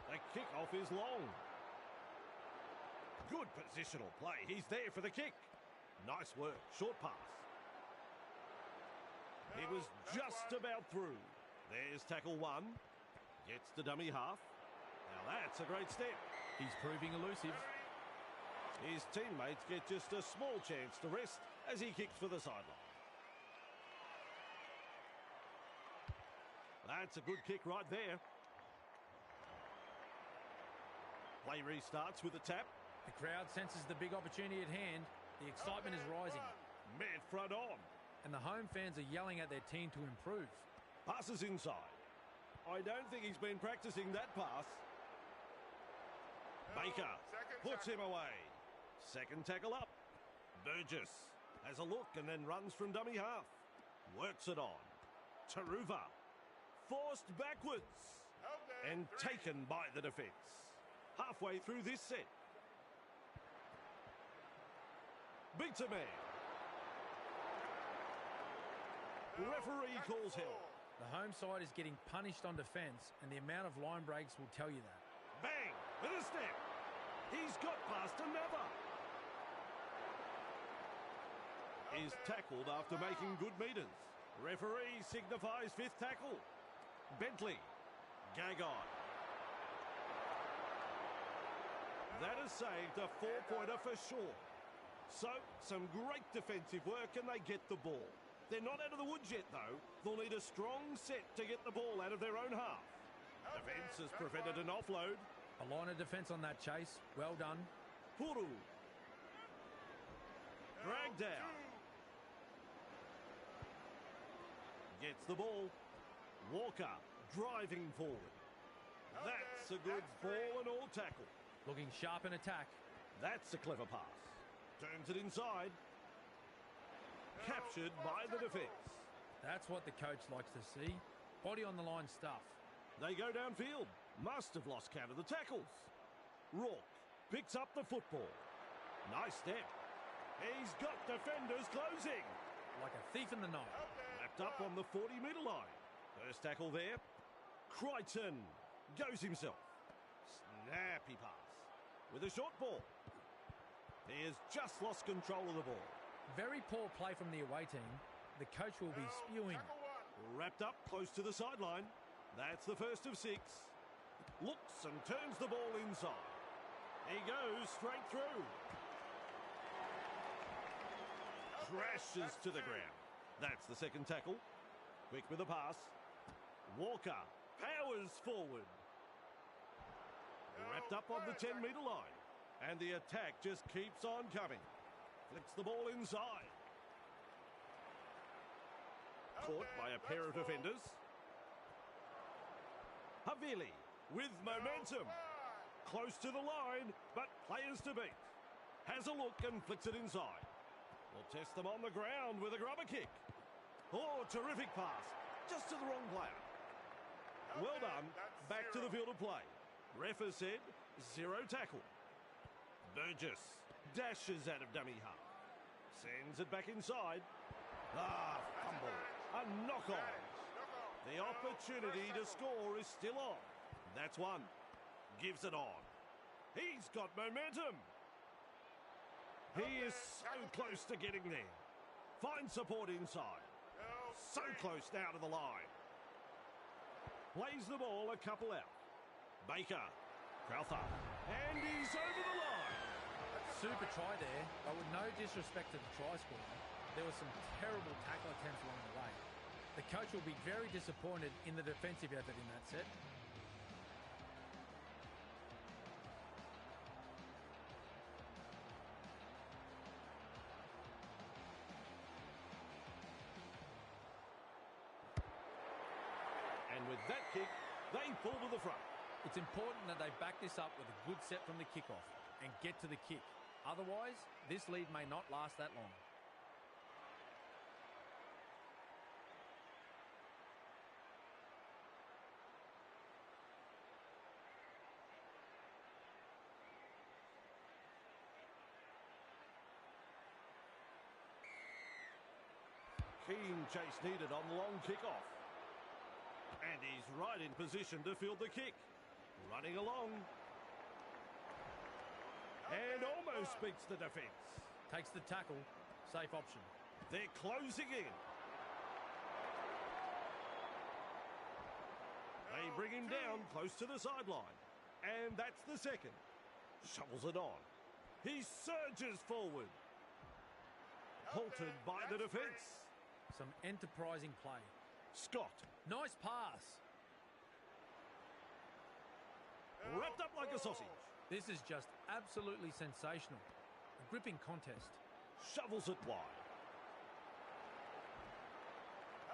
The kick-off is long. Good positional play. He's there for the kick. Nice work. Short pass. He was just about through. There's tackle 1. Gets to dummy half. Now that's a great step. He's proving elusive. His teammates get just a small chance to rest as he kicks for the sideline. That's a good kick right there. Play restarts with a tap. The crowd senses the big opportunity at hand. The excitement is rising. Man front on. And the home fans are yelling at their team to improve. Passes inside. I don't think he's been practicing that pass. Baker puts him away. Second tackle up. Burgess has a look and then runs from dummy half. Works it on. Taruva forced backwards and taken by the defence. Halfway through this set. Beats a man. Referee calls help. The home side is getting punished on defence, and the amount of line breaks will tell you that. Bang! With a step. He's got past another. Is tackled after making good metres. Referee signifies 5th tackle. Bentley. Gagai. That has saved a 4-pointer for sure. So, some great defensive work and they get the ball. They're not out of the woods yet, though. They'll need a strong set to get the ball out of their own half. Defence has prevented an offload. A line of defence on that chase. Well done. Puru. Dragged down. Gets the ball. Walker driving forward. That's a good ball and all tackle. Looking sharp in attack. That's a clever pass. Turns it inside. Captured by the defence. That's what the coach likes to see. Body on the line stuff. They go downfield. Must have lost count of the tackles. Rourke picks up the football. Nice step. He's got defenders closing. Like a thief in the night. Wrapped up on the 40-metre line. First tackle there. Crichton goes himself. Snappy pass with a short ball. He has just lost control of the ball. Very poor play from the away team. The coach will be spewing. Wrapped up close to the sideline. That's the first of 6. Looks and turns the ball inside. He goes straight through. Crashes to the ground. That's the second tackle. Quick with the pass. Walker powers forward. Wrapped up on the 10-metre line. And the attack just keeps on coming. Flicks the ball inside. Caught by a pair of defenders. Havili with momentum. Close to the line, but players to beat. Has a look and flicks it inside. Will test them on the ground with a grubber kick. Oh, terrific pass. Just to the wrong player. Well done. Back to the field of play. Ref has said 0 tackle. Burgess dashes out of dummy half. Sends it back inside. Fumble. A knock-on. The opportunity to score is still on. That's one. Gives it on. He's got momentum. He is so close to getting there. Finds support inside. So close now to the line. Plays the ball a couple out. Baker. Crowther. And he's over the line. Super try there, but with no disrespect to the try scorer, there were some terrible tackle attempts along the way. The coach will be very disappointed in the defensive effort in that set. And with that kick, they pull to the front. It's important that they back this up with a good set from the kickoff and get to the kick. Otherwise, this lead may not last that long. Keen chase needed on the long kick-off. And he's right in position to field the kick. Running along. And almost beats the defence. Takes the tackle. Safe option. They're closing in. They bring him down close to the sideline. And that's the second. Shovels it on. He surges forward. Halted by the defence. Some enterprising play. Scott. Nice pass. Wrapped up like a sausage. This is just absolutely sensational. A gripping contest. Shovels it wide.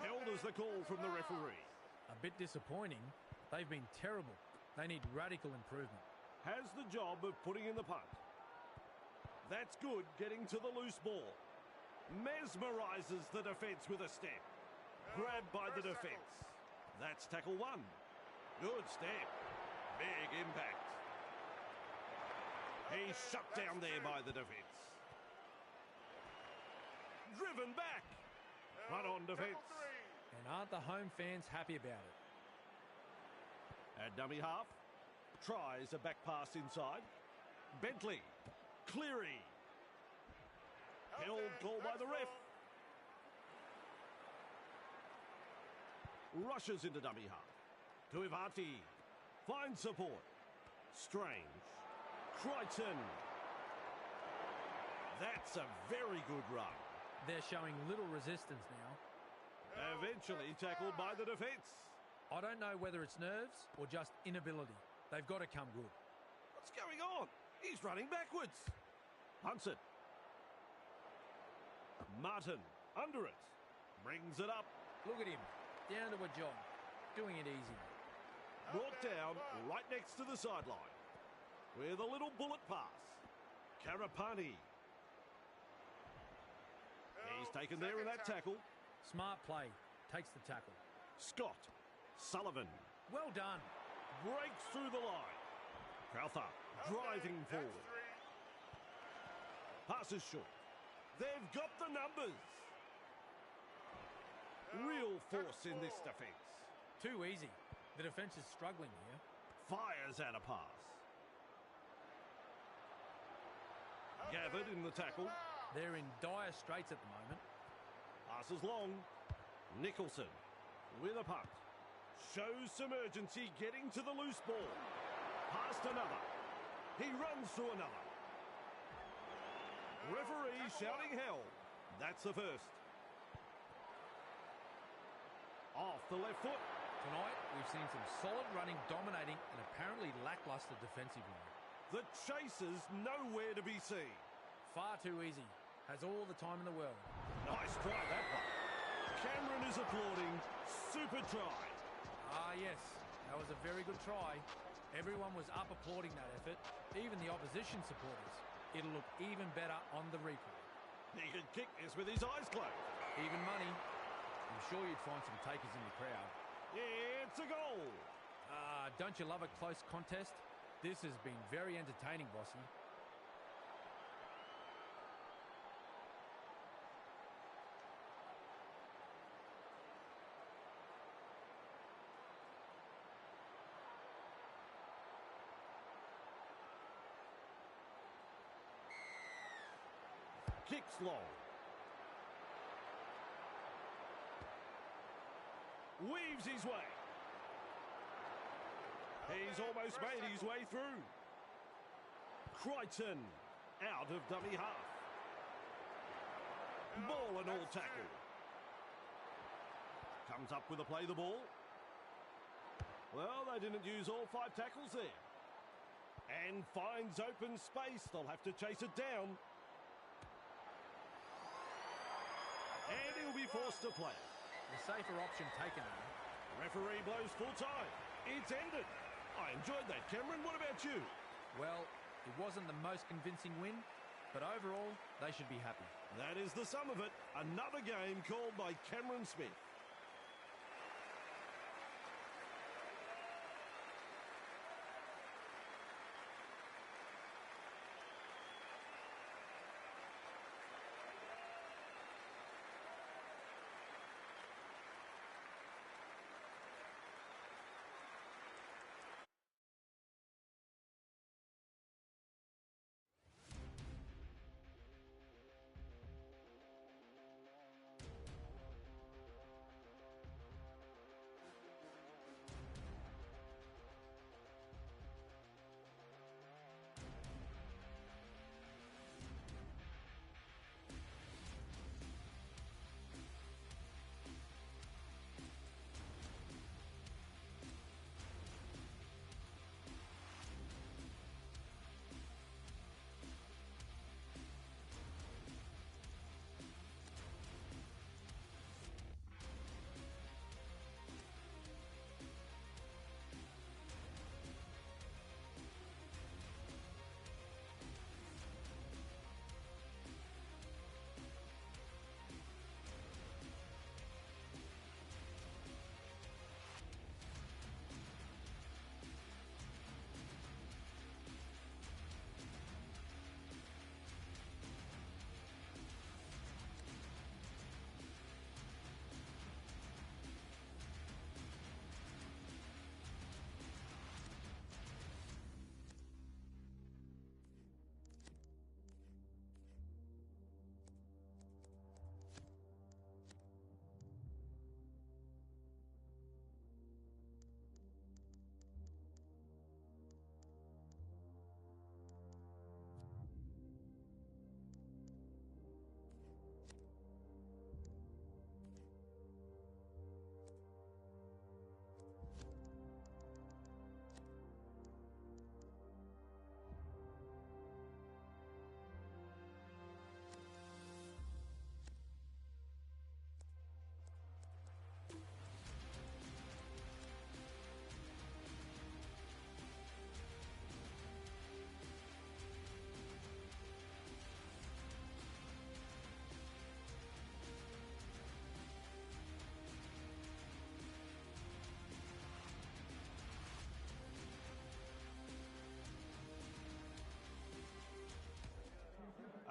Held as the call from the referee. A bit disappointing. They've been terrible. They need radical improvement. Has the job of putting in the punt. That's good, getting to the loose ball. Mesmerises the defence with a step. Grabbed by the defence. That's tackle 1. Good step. Big impact. He's shut down there by the defence. Driven back. Run on defence. And aren't the home fans happy about it? At dummy half. Tries a back pass inside. Bentley. Cleary. Held call by the ref. Rushes into dummy half. To Ivati. Finds support. Strange. Crichton. That's a very good run. They're showing little resistance now. Eventually tackled by the defence. I don't know whether it's nerves or just inability. They've got to come good. What's going on? He's running backwards. Hunts it. Martin under it. Brings it up. Look at him. Down to a jog. Doing it easy. Brought down right next to the sideline. With a little bullet pass. Karapani. He's taken there in that tackle. Smart play. Takes the tackle. Scott. Sullivan. Well done. Breaks through the line. Crowther driving forward. Passes short. They've got the numbers. Real force in this defence. Too easy. The defence is struggling here. Fires out a pass. Gathered in the tackle. They're in dire straits at the moment. Passes long. Nicholson with a punt. Shows some urgency getting to the loose ball. Past another. He runs through another. Referee shouting hell. That's the first. Off the left foot. Tonight, we've seen some solid running dominating and apparently lacklustre defensively. The chasers nowhere to be seen. Far too easy. Has all the time in the world. Nice try, that one. Cameron is applauding. Super try. Ah, yes. That was a very good try. Everyone was up applauding that effort, even the opposition supporters. It'll look even better on the replay. He can kick this with his eyes closed. Even money. I'm sure you'd find some takers in the crowd. It's a goal. Don't you love a close contest? This has been very entertaining, Bossy. Kicks long. Weaves his way. He's almost made his way through. Crichton out of dummy half. Ball and all tackle. Comes up with a play the ball. Well, they didn't use all 5 tackles there. And finds open space. They'll have to chase it down. And he'll be forced to play. The safer option taken now. Referee blows full time. It's ended. I enjoyed that, Cameron. What about you? Well, it wasn't the most convincing win, but overall, they should be happy. That is the sum of it. Another game called by Cameron Smith.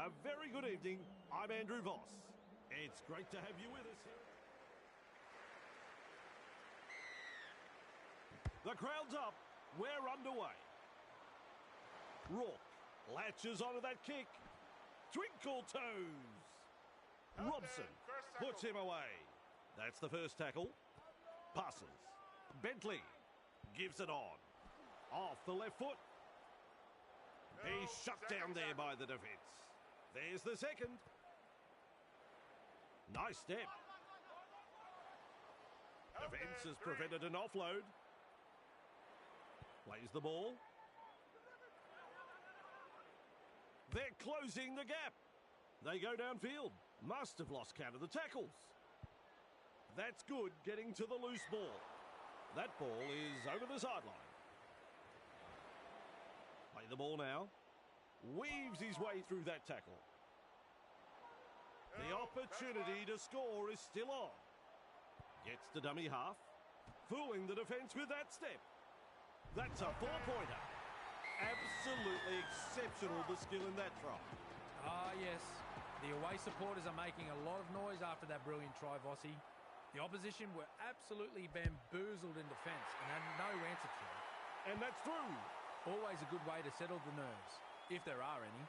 A very good evening I'm Andrew Voss. It's great to have you with us here. The crowd's up. We're underway. Rourke latches onto that kick. Twinkle toes. Robson puts him away. That's the first tackle. Passes. Bentley gives it on. Off the left foot. He's shut down there by the defence. There's the second. Nice step. Defence has prevented an offload. Plays the ball. They're closing the gap. They go downfield. Must have lost count of the tackles. That's good, getting to the loose ball. That ball is over the sideline. Play the ball now. Weaves his way through that tackle. The opportunity to score is still on. Gets the dummy half. Fooling the defence with that step. That's a four-pointer. Absolutely exceptional, the skill in that try. Ah, yes. The away supporters are making a lot of noise after that brilliant try, Vossi. The opposition were absolutely bamboozled in defence and had no answer to it. And that's through. Always a good way to settle the nerves, if there are any.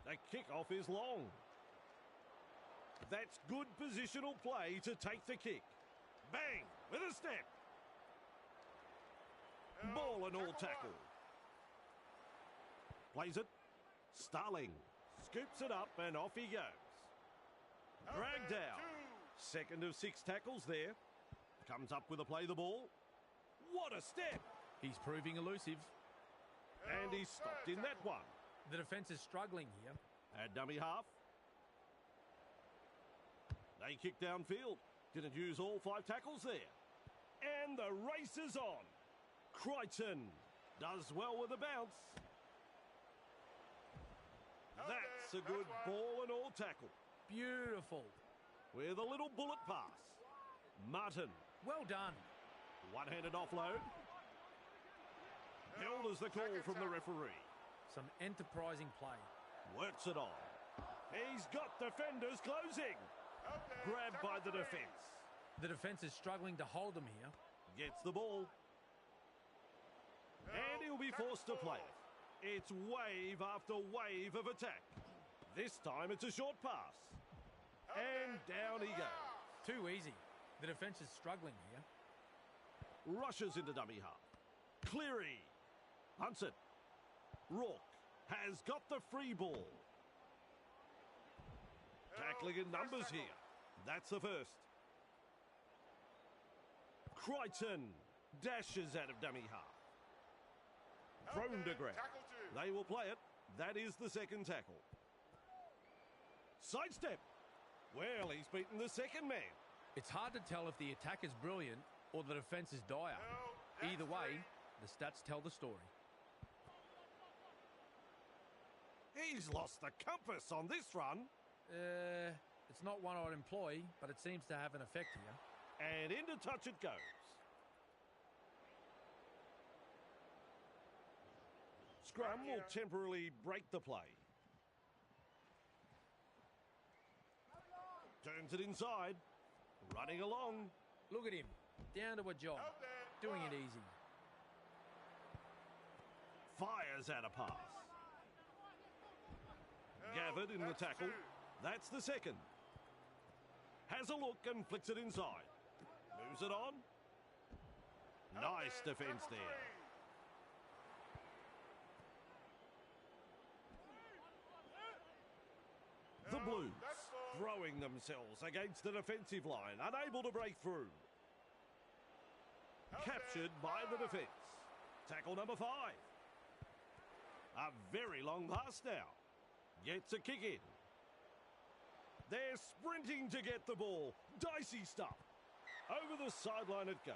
The kickoff is long. That's good positional play to take the kick. Bang! With a step. Ball and all tackle. Plays it. Starling scoops it up and off he goes. Dragged out. Second of 6 tackles there. Comes up with a play the ball. What a step! He's proving elusive. And he's stopped in that one. The defence is struggling here. At dummy half. They kick downfield. Didn't use all 5 tackles there. And the race is on. Crichton does well with the bounce. That's a good ball and all tackle. Beautiful. With a little bullet pass. Martin. Well done. One-handed offload. Held as the call from the referee. Some enterprising play. Works it on. He's got defenders closing. Grabbed by the defence. The defence is struggling to hold them here. Gets the ball. And he'll be forced to play it. It's wave after wave of attack. This time it's a short pass. And down he goes. Too easy. The defence is struggling here. Rushes into dummy half. Cleary hunts it. Rourke has got the free ball. Tackling in numbers here. That's the first. Crichton dashes out of dummy half. Prone to grab. They will play it. That is the second tackle. Sidestep. Well, he's beaten the second man. It's hard to tell if the attack is brilliant or the defence is dire. Either way, the stats tell the story. He's lost the compass on this run. It's not one I'd employ, but it seems to have an effect here. And into touch it goes. Scrum will temporarily break the play. Turns it inside. Running along. Look at him. Down to a job. Doing it easy. Fires out a pass. Gathered in the tackle. That's the second. Has a look and flicks it inside. Moves it on. Nice defence there. The Blues throwing themselves against the defensive line, unable to break through. Captured by the defence. Tackle number 5. A very long pass now. Gets a kick in. They're sprinting to get the ball. Dicey stuff. Over the sideline it goes.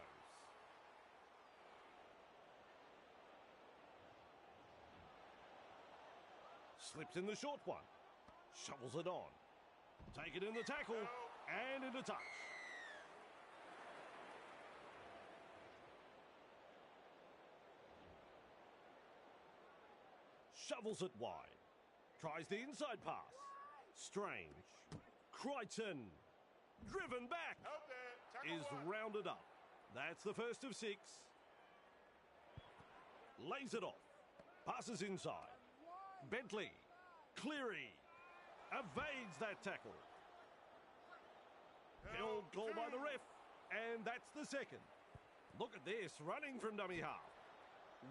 Slips in the short one. Shovels it on. Take it in the tackle and into touch. Shovels it wide. Tries the inside pass. Strange. Crichton. Driven back. Is rounded up. That's the first of 6. Lays it off. Passes inside. Bentley. Cleary. Evades that tackle. Held goal by the ref. And that's the second. Look at this. Running from dummy half.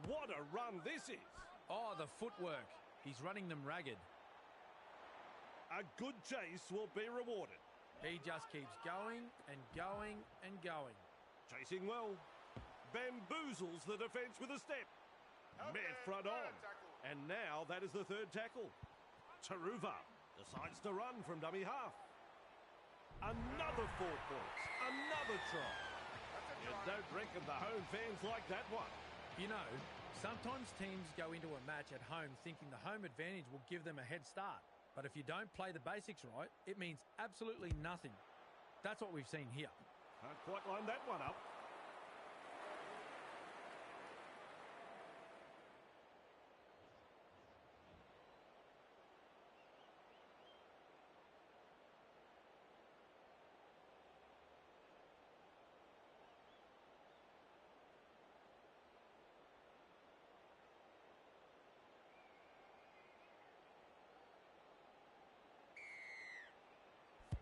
What a run this is. Oh, the footwork. He's running them ragged. A good chase will be rewarded. He just keeps going and going and going. Chasing well. Bamboozles the defence with a step. Met front on. And now that is the third tackle. Taruva decides to run from dummy half. Another 4 points. Another try. You don't reckon the home fans like that one. You know, sometimes teams go into a match at home thinking the home advantage will give them a head start. But if you don't play the basics right, it means absolutely nothing. That's what we've seen here. Can't quite line that one up.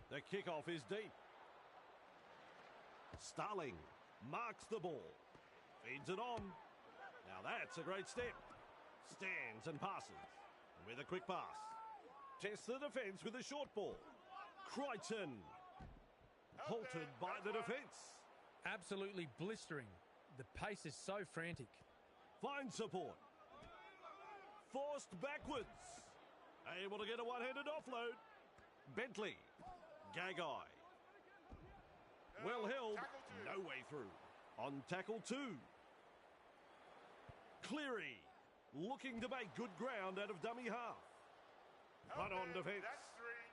The kickoff is deep. Starling marks the ball. Feeds it on. Now that's a great step. Stands and passes. With a quick pass. Tests the defence with a short ball. Crichton. Halted by the defence. Absolutely blistering. The pace is so frantic. Finds support. Forced backwards. Able to get a one-handed offload. Bentley. Gagai. Well held. No way through. On tackle 2. Cleary. Looking to make good ground out of dummy half. Run on defence.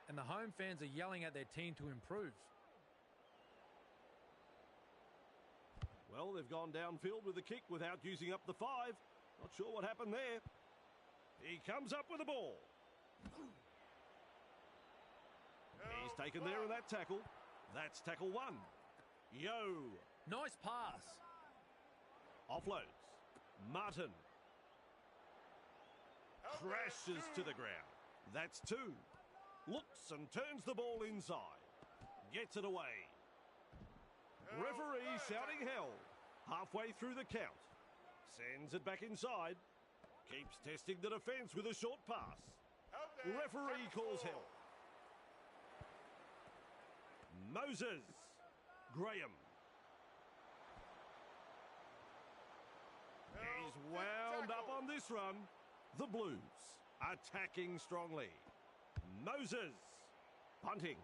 And the home fans are yelling at their team to improve. Well, they've gone downfield with the kick without using up the 5. Not sure what happened there. He comes up with the ball. He's taken there in that tackle. That's tackle 1. Yo. Nice pass. Offloads. Martin. Crashes to the ground. That's 2. Looks and turns the ball inside. Gets it away. Referee shouting hell. Halfway through the count. Sends it back inside. Keeps testing the defence with a short pass. Referee calls hell. Moses. Graham. He's wound up on this run. The Blues attacking strongly. Moses. Punting.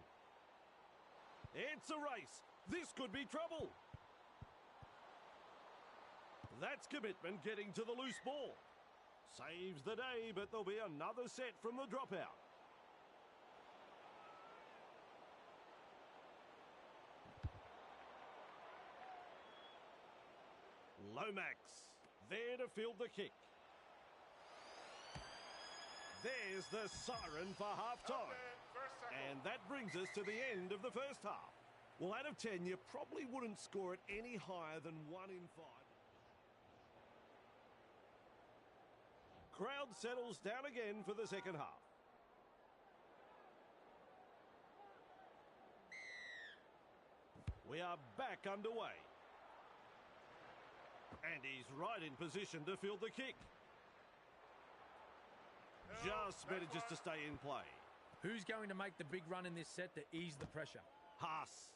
It's a race. This could be trouble. That's commitment getting to the loose ball. Saves the day, but there'll be another set from the dropout. Lomax, there to field the kick. There's the siren for half-time. And that brings us to the end of the first half. Well, out of 10, you probably wouldn't score it any higher than 1 in 5. Crowd settles down again for the second half. We are back underway. And he's right in position to field the kick. Just manages to stay in play. Who's going to make the big run in this set to ease the pressure? Haas.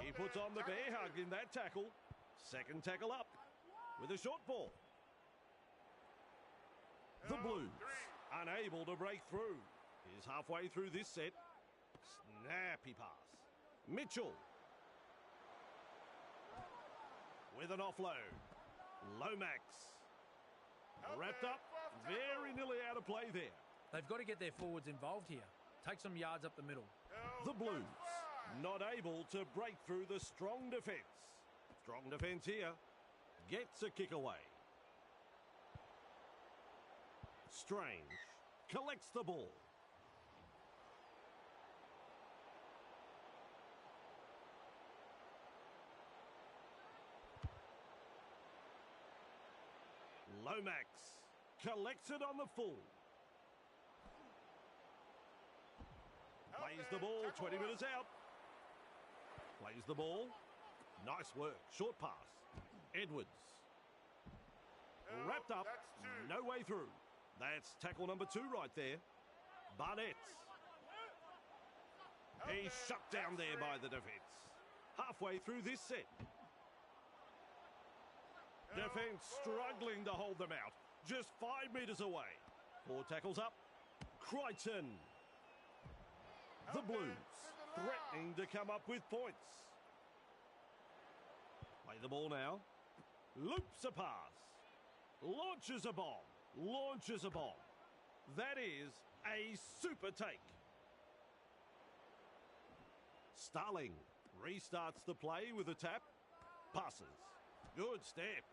He puts on the bear hug in that tackle. Second tackle up with a short ball. The Blues unable to break through. He's halfway through this set. Snappy pass. Mitchell. With an offload. Lomax. Wrapped up, very nearly out of play there. They've got to get their forwards involved here. Take some yards up the middle. The Blues not able to break through the strong defence. Strong defence here. Gets a kick away. Strange collects the ball. Lomax collects it on the full. Plays the ball, 20 metres out. Plays the ball. Nice work. Short pass. Edwards. Wrapped up. No way through. That's tackle number 2 right there. Barnett. He's shut down there by the defence. Halfway through this set. Defence struggling to hold them out. Just 5 metres away. 4 tackles up. Crichton. The Blues threatening to come up with points. Play the ball now. Loops a pass. Launches a bomb. Launches a bomb. That is a super take. Starling restarts the play with a tap. Passes. Good step.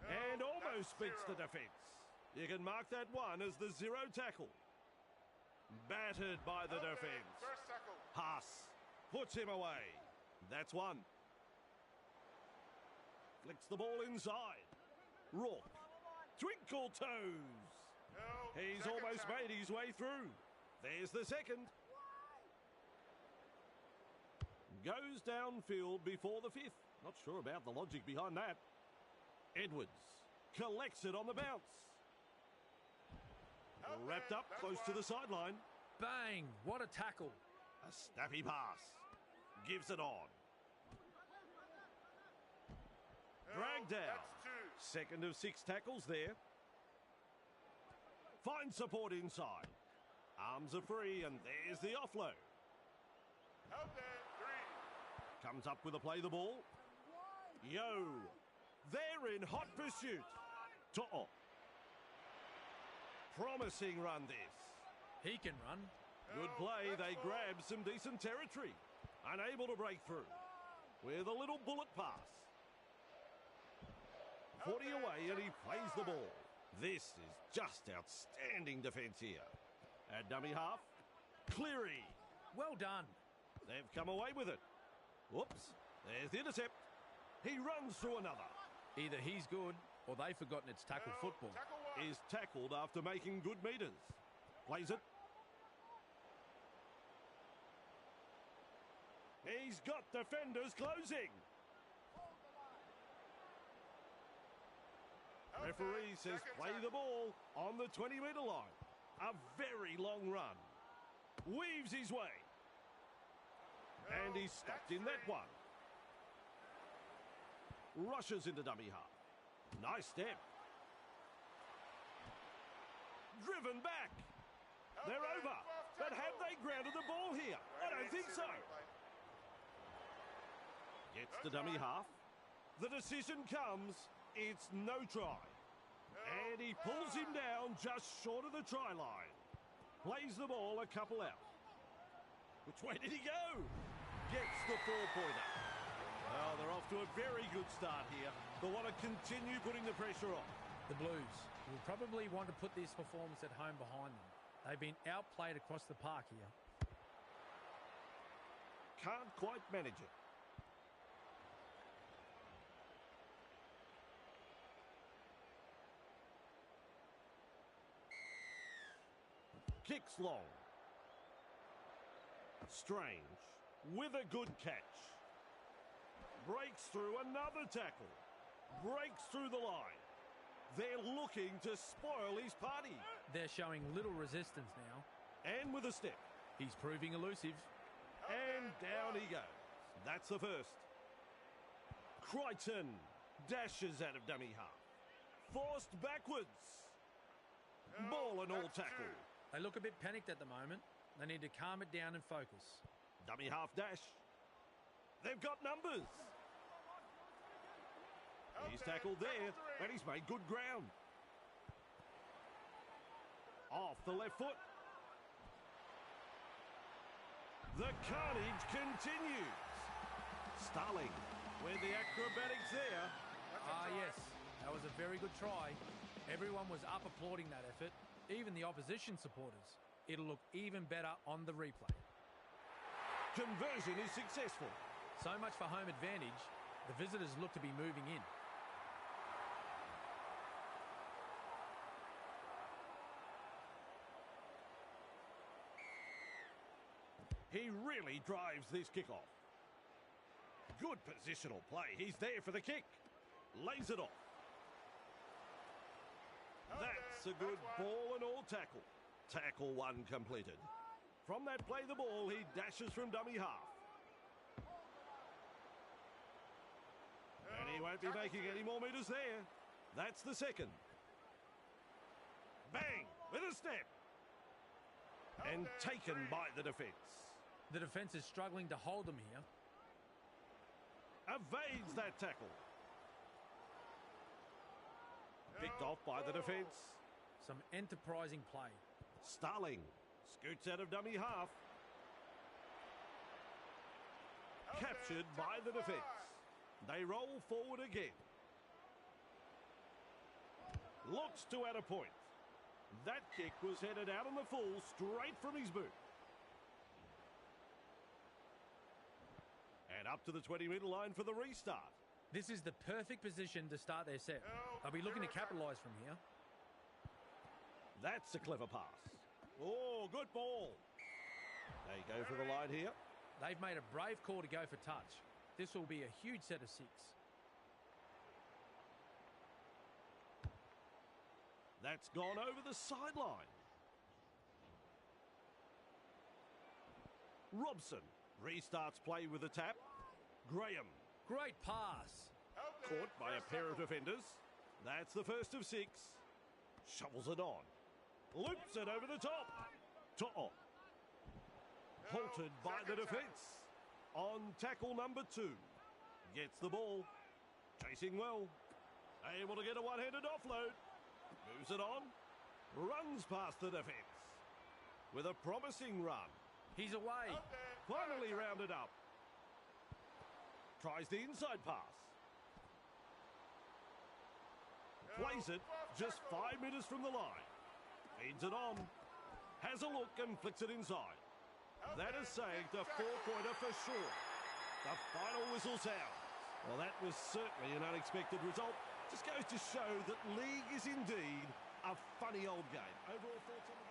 And almost beats the defence. You can mark that one as the 0 tackle. Battered by the defence. Haas puts him away. That's 1. Flicks the ball inside. Rourke. Twinkle toes. He's almost made his way through. There's the 2nd. Goes downfield before the 5th. Not sure about the logic behind that. Edwards collects it on the bounce. Wrapped up close to the sideline. Bang! What a tackle. A snappy pass. Gives it on. Dragged down. 2nd of 6 tackles there. Finds support inside. Arms are free and there's the offload. Comes up with a play the ball. Yo. They're in hot pursuit. To'o. Promising run this. He can run. Good play. They grab some decent territory. Unable to break through. With a little bullet pass. 40 away and he plays the ball. This is just outstanding defence here. At dummy half. Cleary. Well done. They've come away with it. Whoops. There's the intercept. He runs through another. Either he's good or they've forgotten it's tackle football. Is tackled after making good metres. Plays it. He's got defenders closing. Referee says play the ball on the 20-metre line. A very long run. Weaves his way. And he's stuck in that one. Rushes into dummy half. Nice step. Driven back. They're over. But have they grounded the ball here? I don't think so. Gets to dummy half. The decision comes. It's no try. And he pulls him down just short of the try line. Plays the ball a couple out. Which way did he go? Gets the 4-pointer. Well, they're off to a very good start here. They want to continue putting the pressure on. The Blues will probably want to put this performance at home behind them. They've been outplayed across the park here. Can't quite manage it. Kicks long. Strange with a good catch. Breaks through another tackle. Breaks through the line. They're looking to spoil his party. They're showing little resistance now. And with a step. He's proving elusive. And down he goes. That's the first. Crichton dashes out of dummy half. Forced backwards. Ball and all tackle. They look a bit panicked at the moment. They need to calm it down and focus. Dummy half dash. They've got numbers. He's tackled there, and he's made good ground. Off the left foot. The carnage continues. Starling with the acrobatics there. Yes, that was a very good try. Everyone was up applauding that effort, even the opposition supporters. It'll look even better on the replay. Conversion is successful. So much for home advantage. The visitors look to be moving in. He really drives this kickoff. Good positional play. He's there for the kick. Lays it off. That's a good ball and all tackle. Tackle one completed. From that play the ball, he dashes from dummy half. And he won't be making any more metres there. That's the second. Bang! With a step. And taken by the defence. The defence is struggling to hold them here. Evades that tackle. Picked off by the defence. Some enterprising play. Starling scoots out of dummy half. Captured by the defence. They roll forward again. Looks to add a point. That kick was headed out on the full, straight from his boot. And up to the 20-metre line for the restart. This is the perfect position to start their set. They'll be looking to capitalise from here. That's a clever pass. Oh, good ball. They go for the line here. They've made a brave call to go for touch. This will be a huge set of 6. That's gone over the sideline. Robson restarts play with a tap. Graham. Great pass. Caught by a pair of defenders. That's the first of 6. Shovels it on. Loops it over the top. To'o. Halted by the defence. On tackle number 2. Gets the ball. Chasing well. Able to get a one-handed offload. Moves it on. Runs past the defence. With a promising run. He's away. Finally rounded up. Tries the inside pass. Plays it just 5 metres from the line. Feeds it on. Has a look and flicks it inside. That is saved a 4-pointer for sure. The final whistle sounds. Well, that was certainly an unexpected result. Just goes to show that league is indeed a funny old game. Overall thoughts on the game?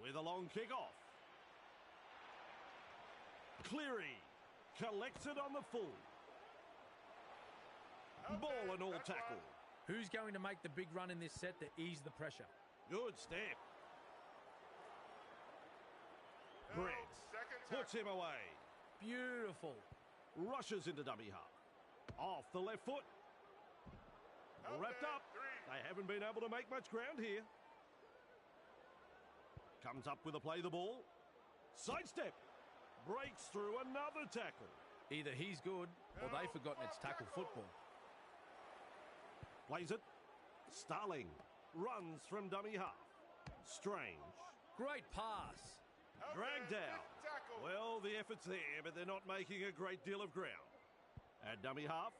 With a long kick-off. Cleary collects it on the full. Ball and all tackle. Who's going to make the big run in this set to ease the pressure? Good step. Brett Second puts him away. Beautiful. Rushes into dummy half. Off the left foot. Wrapped up. They haven't been able to make much ground here. Comes up with a play the ball. Sidestep. Breaks through another tackle. Either he's good or they've forgotten it's tackle football. Plays it. Starling runs from dummy half. Strange. Great pass. Dragged out. Well, the effort's there, but they're not making a great deal of ground. At dummy half.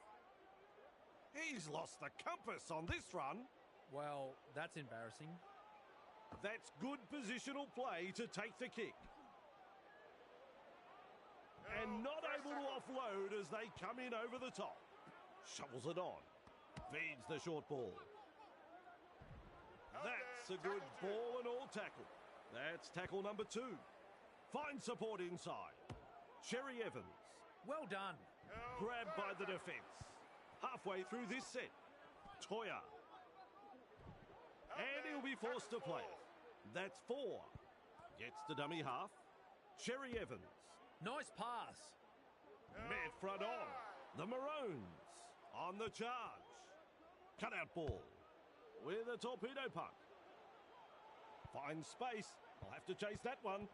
He's lost the compass on this run. Well, that's embarrassing. That's good positional play to take the kick. And not able to offload as they come in over the top. Shovels it on. Feeds the short ball. That's a good ball and all tackle. That's tackle number 2. Fine support inside. Cherry Evans. Well done. Grabbed by the defence. Halfway through this set. Toya. And he'll be forced to play it. That's 4. Gets the dummy half. Cherry Evans. Nice pass. Met front on. The Maroons on the charge. Cutout ball with a torpedo punt. Finds space. They'll have to chase that one.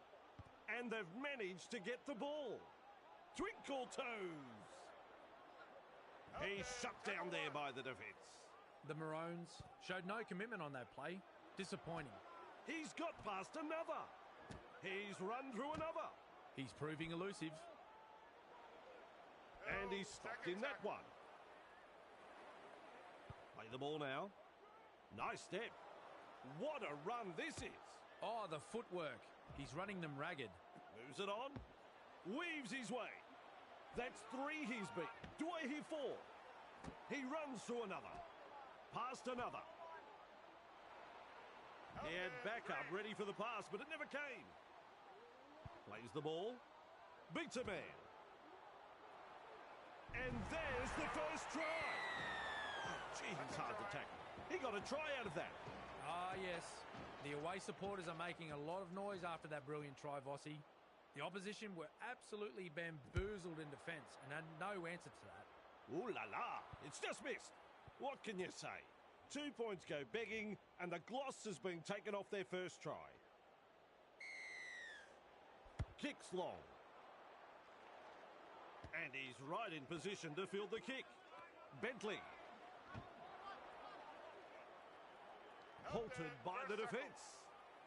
And they've managed to get the ball. Twinkle toes. He's shut down there by the defence. The Maroons showed no commitment on that play. Disappointing. He's got past another. He's run through another. He's proving elusive. And he's stopped in that one. Play the ball now. Nice step. What a run this is. Oh, the footwork. He's running them ragged. Moves it on. Weaves his way. That's 3 he's beat. Do I hear 4? He runs through another. Past another. He had backup ready for the pass, but it never came. Plays the ball. Beats a man. And there's the first try. Oh, gee, he's hard to tackle. He got a try out of that. Ah, yes. The away supporters are making a lot of noise after that brilliant try, Vossi. The opposition were absolutely bamboozled in defence and had no answer to that. Ooh la la, it's just missed. What can you say? 2 points go begging, and the gloss has been taken off their first try. Kicks long. And he's right in position to field the kick. Bentley. Halted by the defence.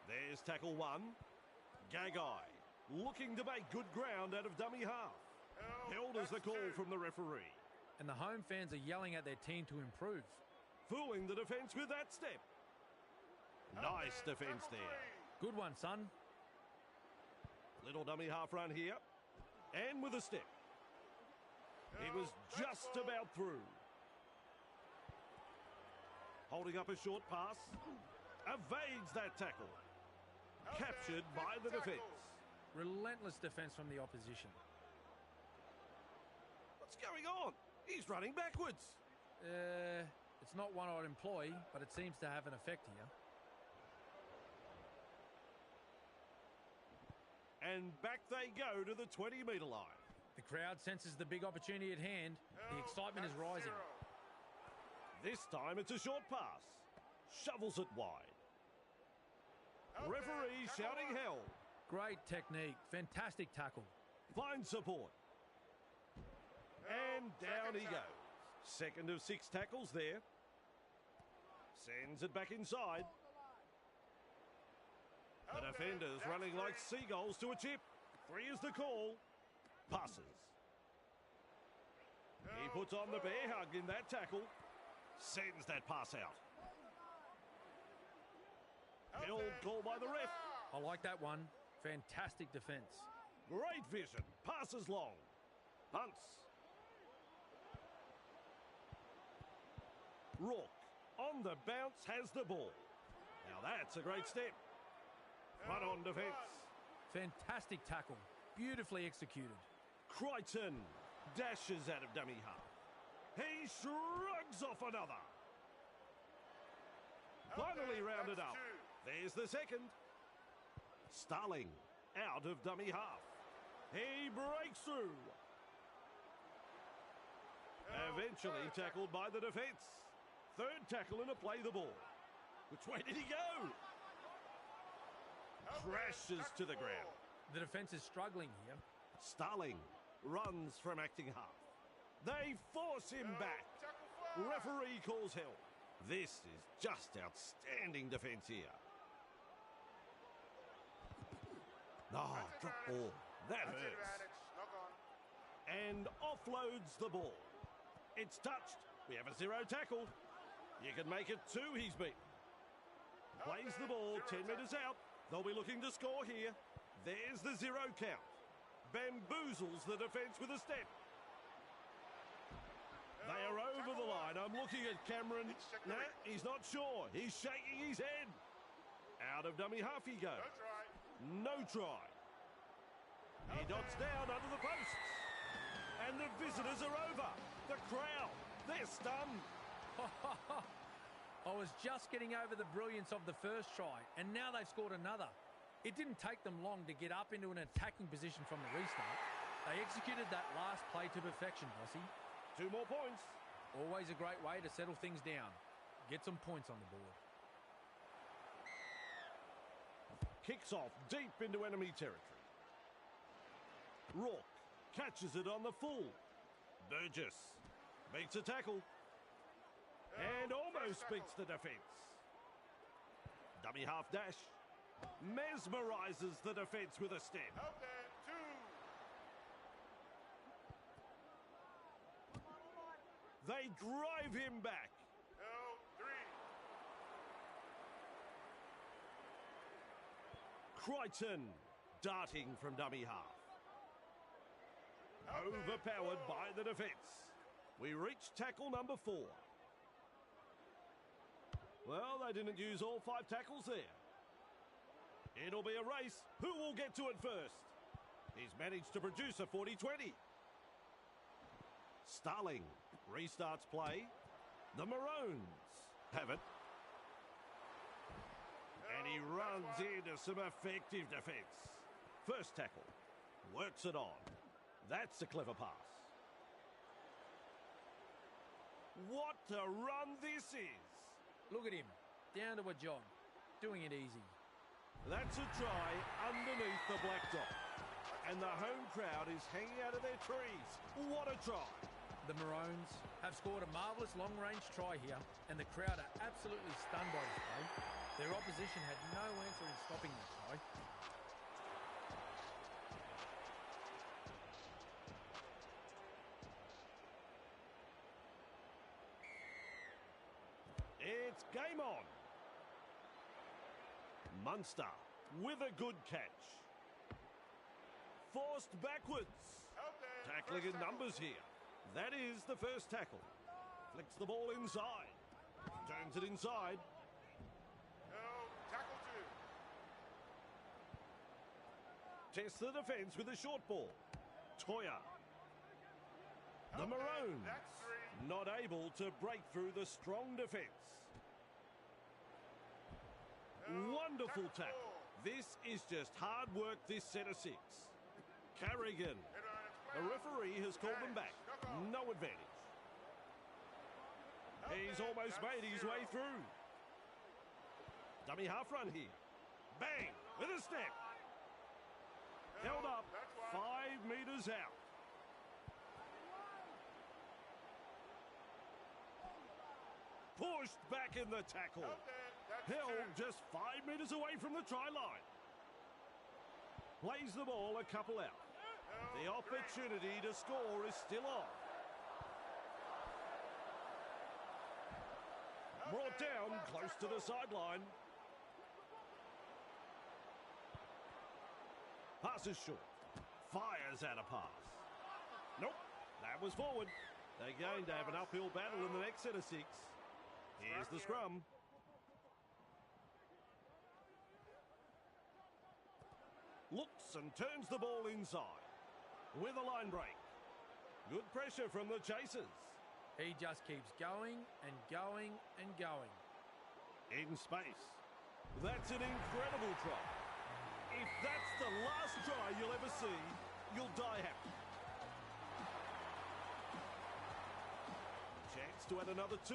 There's tackle 1. Gagai looking to make good ground out of dummy half. Held as the call from the referee. And the home fans are yelling at their team to improve. Fooling the defence with that step. Nice defence there. Good one, son. Little dummy half run here. And with a step. He was just about through. Holding up a short pass. Evades that tackle. Captured by the defence. Relentless defence from the opposition. What's going on? He's running backwards. It's not one I'd employ, but it seems to have an effect here. And back they go to the 20-metre line. The crowd senses the big opportunity at hand. The excitement is rising. This time it's a short pass. Shovels it wide. Referee shouting hell. Great technique. Fantastic tackle. Finds support. And down he goes. Second of 6 tackles there. Sends it back inside. The defenders running like seagulls to a chip. 3 is the call. Passes. He puts on the bear hug in that tackle. Sends that pass out. Held call by the ref. I like that one. Fantastic defence. Great vision. Passes long. Punts. Rourke on the bounce has the ball. Now that's a great step. Front on defence. Fantastic tackle. Beautifully executed. Crichton dashes out of dummy half. He shrugs off another. Finally rounded That's up. 2. There's the second. Starling out of dummy half. He breaks through. Eventually tackled by the defence. Third tackle and a play the ball. Which way did he go? Crashes to the ground. The defence is struggling here. Starling runs from acting half. They force him back. Tackle 5. Referee calls help. This is just outstanding defence here. Oh, drop ball. That That's hurts. advantage. Knock on. And offloads the ball. It's touched. We have a 0 tackle. You can make it 2 he's beaten. Plays the ball 10 metres out. They'll be looking to score here. There's the 0 count. Bamboozles the defence with a step. They are over the line. I'm looking at Cameron. No, he's not sure. He's shaking his head. Out of dummy half he goes. That's right. No try. He dots down under the posts. And the visitors are over. The crowd, they're stunned. I was just getting over the brilliance of the first try, and now they've scored another. It didn't take them long to get up into an attacking position from the restart. They executed that last play to perfection, Bossy. 2 more points. Always a great way to settle things down. Get some points on the board. Kicks off deep into enemy territory. Rourke catches it on the full. Burgess beats a tackle. And almost beats the defence. Dummy half dash. Mesmerises the defence with a step. Out there. 2. They drive him back. No. 3. Crichton darting from dummy half. Overpowered by the defence. We reach tackle number 4. Well, they didn't use all 5 tackles there. It'll be a race. Who will get to it first? He's managed to produce a 40-20. Starling restarts play. The Maroons have it. And he runs into some effective defence. First tackle. Works it on. That's a clever pass. What a run this is. Look at him. Down to a jog. Doing it easy. That's a try underneath the black dot. And the home crowd is hanging out of their trees. What a try. The Maroons have scored a marvellous long-range try here, and the crowd are absolutely stunned by this play. Their opposition had no answer in stopping that try. It's game on. Munster with a good catch. Forced backwards. Out there. Tackling First in tackle. numbers here. That is the first tackle. Flicks the ball inside. Turns it inside. No. Tackle 2. Tests the defence with a short ball. Toya. The Maroons That's 3. not able to break through the strong defence. Wonderful tackle. This is just hard work, this set of 6. Carrigan. The referee has called them back. No advantage. He's almost made his way through. Dummy half run here. Bang! With a step. Held up 5 metres out. Pushed back in the tackle. Out there. That's 2. Held just 5 metres away from the try line. Plays the ball a couple out. The opportunity to score is still on. Brought down close to the sideline. Passes short. Fires out a pass. Nope, that was forward. They're going to have an uphill battle in the next set of 6. Here's the scrum. Looks and turns the ball inside. With a line break. Good pressure from the chasers. He just keeps going and going and going. In space. That's an incredible try. If that's the last try you'll ever see, you'll die happy. Chance to add another 2.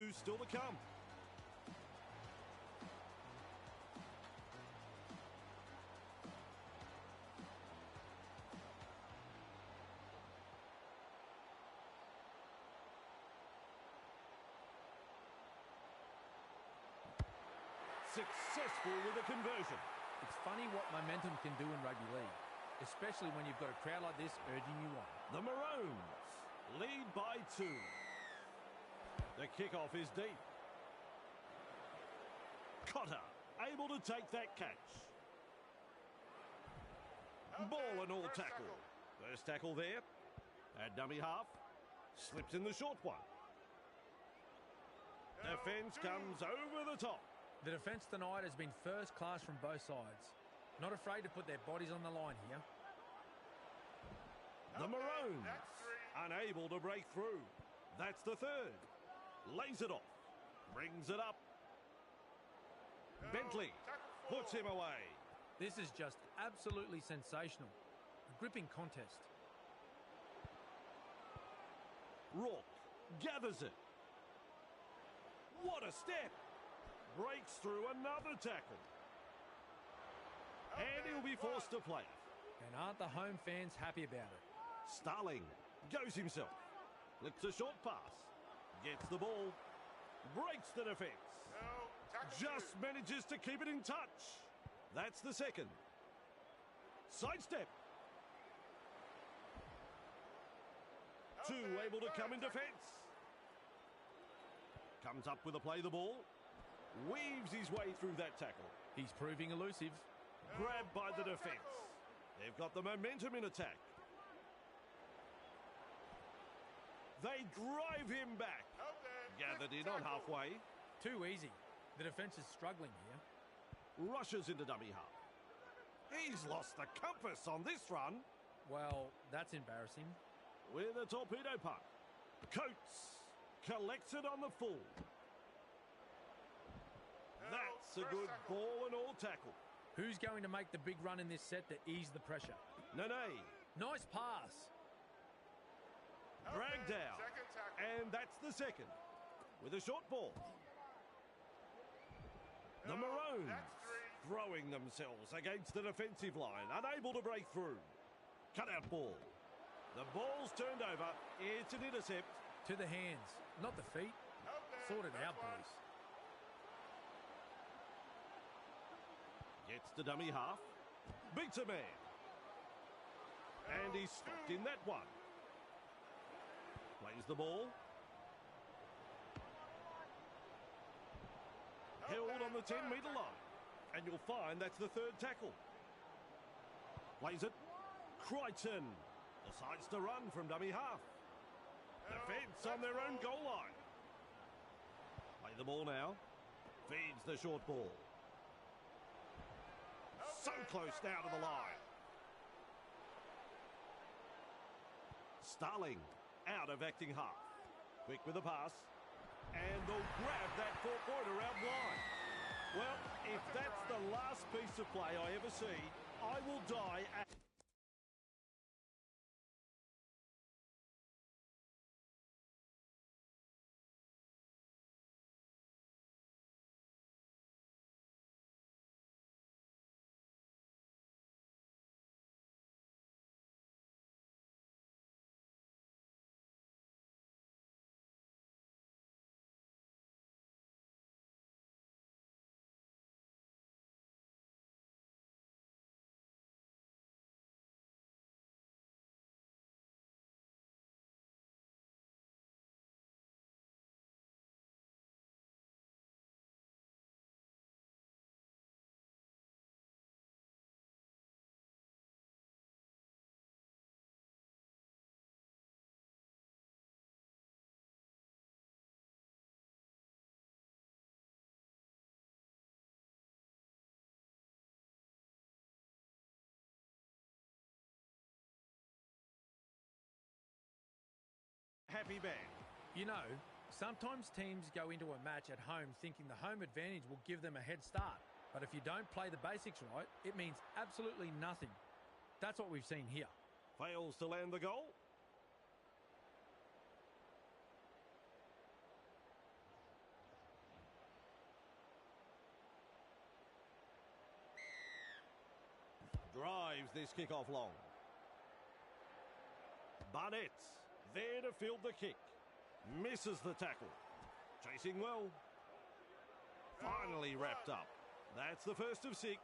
Who's still to come? Successful with a conversion. It's funny what momentum can do in rugby league, especially when you've got a crowd like this urging you on. The Maroons lead by 2. The kickoff is deep. Cotter able to take that catch. Ball and all tackle. First tackle there. At dummy half. Slips in the short one. Defence comes over the top. The defence tonight has been first class from both sides. Not afraid to put their bodies on the line here. The Maroons unable to break through. That's the third. Lays it off. Brings it up. Bentley puts him away. This is just absolutely sensational. A gripping contest. Rourke gathers it. What a step. Breaks through another tackle. And he'll be forced to play it. And aren't the home fans happy about it? Starling goes himself. Flicks a short pass. Gets the ball. Breaks the defence. Just manages to keep it in touch. That's the second. Sidestep. 2 able to come in defence. Comes up with a play the ball. Weaves his way through that tackle. He's proving elusive. Grabbed by the defence. They've got the momentum in attack. They drive him back. Gathered in on halfway. Too easy. The defence is struggling here. Rushes into dummy half. He's lost the compass on this run. Well, that's embarrassing. With a torpedo punt. Coates collects it on the full. That's a good ball and all tackle. Who's going to make the big run in this set to ease the pressure? Nene. Nice pass. Dragged out. And that's the second. With a short ball. The Maroons throwing themselves against the defensive line. Unable to break through. Cut out ball. The ball's turned over. It's an intercept. To the hands, not the feet. Sort it out, boys. Gets the dummy half. Beats a man. And he's stopped in that one. Plays the ball. Held on the 10-metre line. And you'll find that's the third tackle. Plays it. Crichton decides to run from dummy half. Defence on their own goal line. Play the ball now. Feeds the short ball. So close now to the line. Starling out of acting half. Quick with the pass. And they'll grab that 4-pointer out wide. Well, if that's the last piece of play I ever see, I will die at... Happy band. You know, sometimes teams go into a match at home thinking the home advantage will give them a head start. But if you don't play the basics right, it means absolutely nothing. That's what we've seen here. Fails to land the goal. Leaves this kick off long. Barnett's there to field the kick. Misses the tackle. Chasing well. Finally wrapped up. That's the first of 6.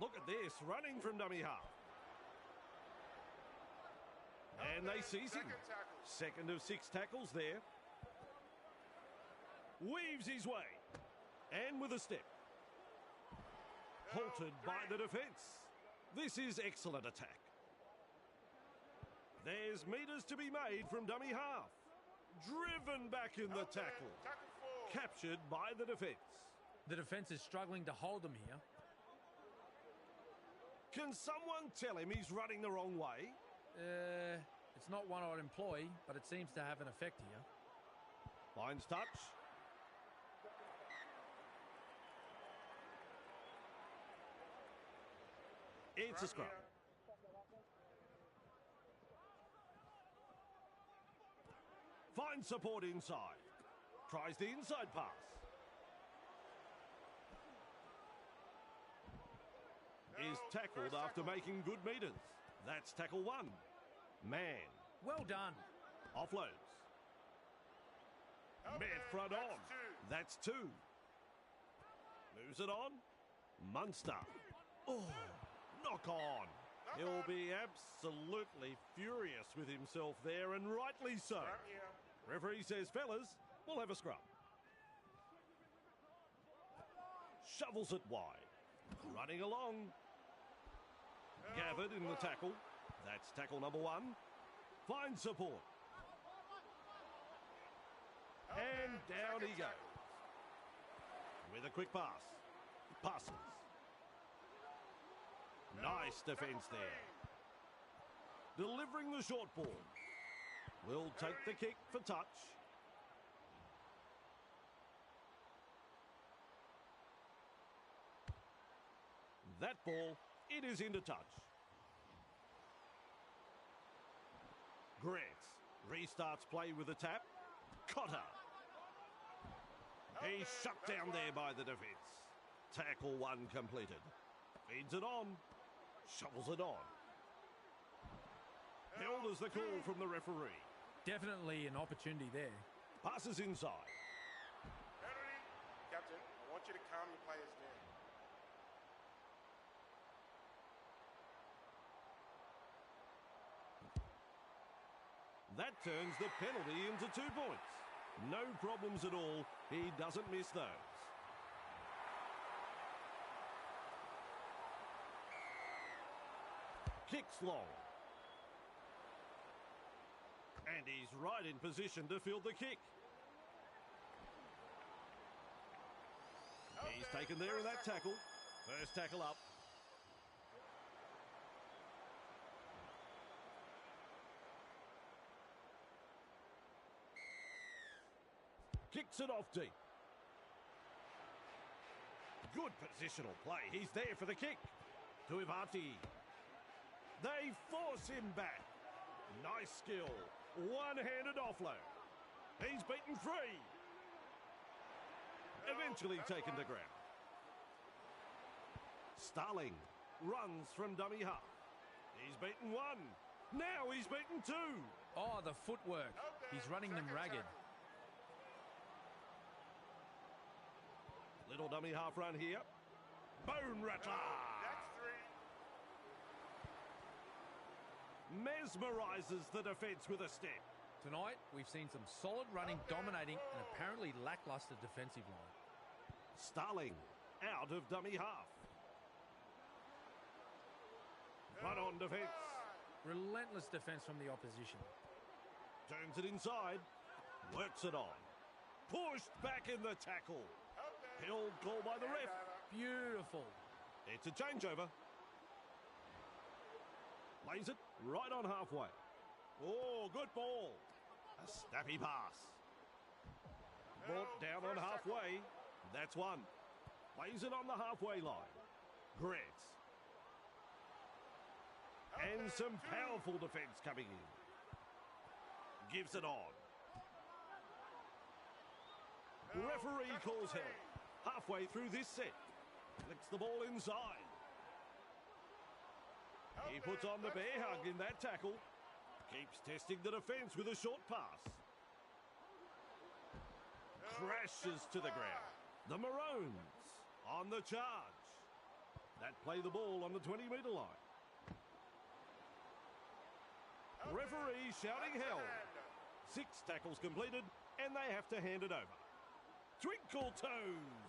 Look at this, running from dummy half. And they seize him. Second of 6 tackles there. Weaves his way. And with a step. Halted by the defence. This is excellent attack. There's meters to be made from dummy half. Driven back in the tackle. Captured by the defence. The defence is struggling to hold them here. Can someone tell him he's running the wrong way? It's not one I'd employ, but it seems to have an effect here. Finds touch. It's a scrum. Finds support inside. Tries the inside pass. Is tackled after making good meters. That's tackle 1. Man. Well done. Offloads. Met front on. That's 2. Moves it on. Munster. Oh, knock on. He'll be absolutely furious with himself there, and rightly so. Referee says, fellas, we'll have a scrum. Shovels it wide. Running along. Gathered in the tackle. That's tackle number 1. Finds support. And down he goes. With a quick pass. Passes. Nice defence there. Delivering the short ball. Will take the kick for touch. That ball, it is into touch. Grant restarts play with a tap. Cotter. He's shut down there by the defence. Tackle 1 completed. Feeds it on. Shovels it on. Held as the call from the referee. Definitely an opportunity there. Passes inside. Penalty. Captain, I want you to calm your players down. That turns the penalty into 2 points. No problems at all. He doesn't miss those. Kicks long. And he's right in position to field the kick. He's taken there in that tackle. First tackle up. Kicks it off deep. Good positional play. He's there for the kick. To Ivati. They force him back. Nice skill. One-handed offload. He's beaten free. Eventually taken to ground. Starling runs from dummy half. He's beaten 1. Now he's beaten 2. Oh, the footwork. He's running them ragged. Little dummy half run here. Bone rattler. That's 3. Mesmerises the defence with a step. Tonight, we've seen some solid running, dominating, and apparently lacklustre defensive line. Starling out of dummy half. Run on defence. Relentless defence from the opposition. Turns it inside. Works it on. Pushed back in the tackle. Held call by the ref. Beautiful. It's a changeover. Lays it right on halfway. Oh, good ball. A snappy pass. Brought down on halfway. That's 1. Lays it on the halfway line. Grant. And some powerful defence coming in. Gives it on. Referee calls held. Halfway through this set. Flicks the ball inside. He puts on the bear hug in that tackle. Keeps testing the defence with a short pass. Crashes to the ground. The Maroons on the charge. That play the ball on the 20-metre line. Referee shouting held. 6 tackles completed, and they have to hand it over. Twinkle toes.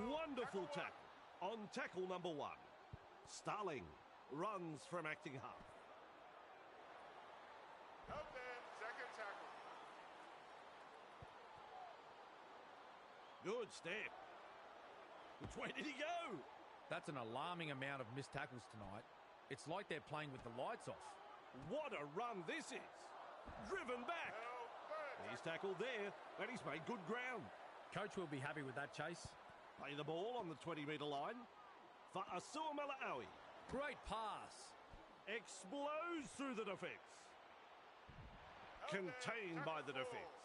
Wonderful tackle on tackle number 1. Starling runs from acting half. Held there, second tackle. Good step. Which way did he go? That's an alarming amount of missed tackles tonight. It's like they're playing with the lights off. What a run this is. Driven back. He's tackled there, and he's made good ground. Coach will be happy with that chase. Play the ball on the 20-metre line for Asua Mala'awi. Great pass. Explodes through the defence. Contained by the defence.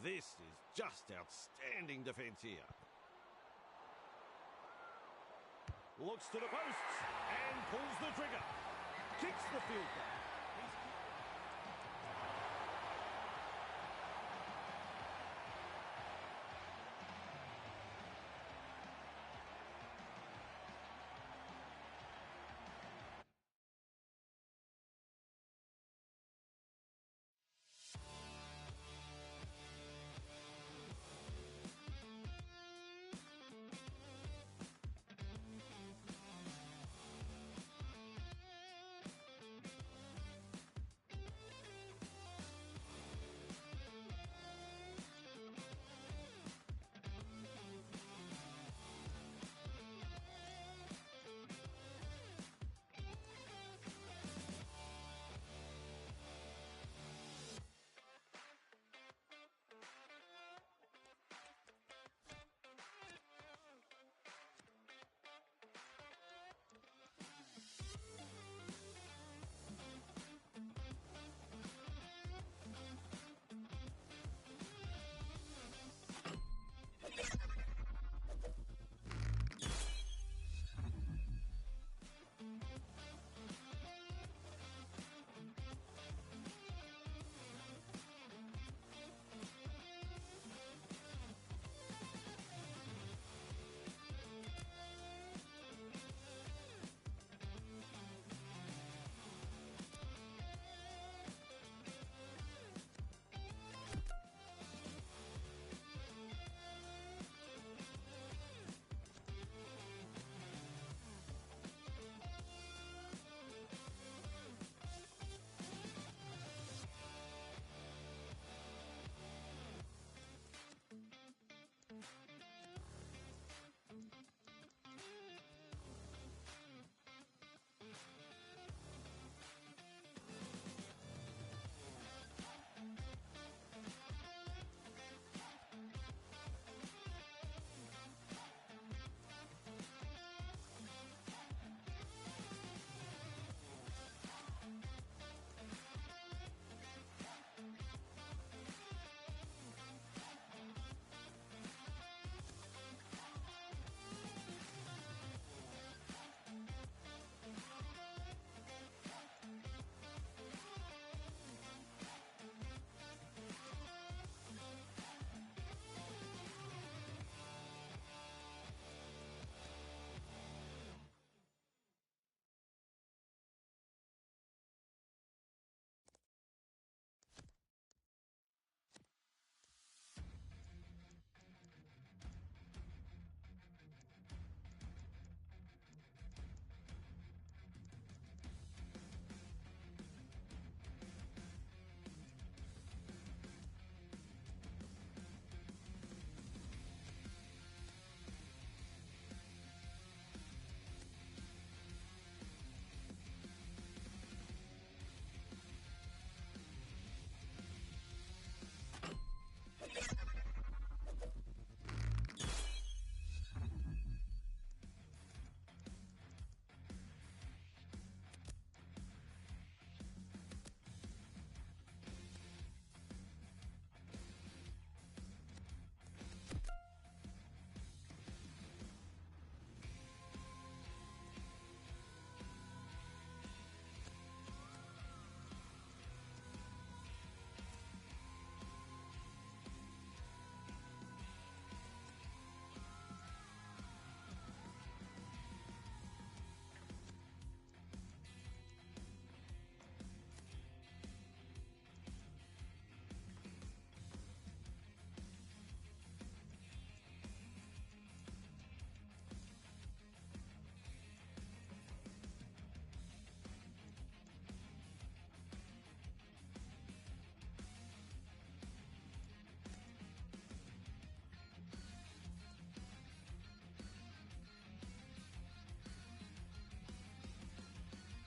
This is just outstanding defence here. Looks to the posts and pulls the trigger. Kicks the field goal.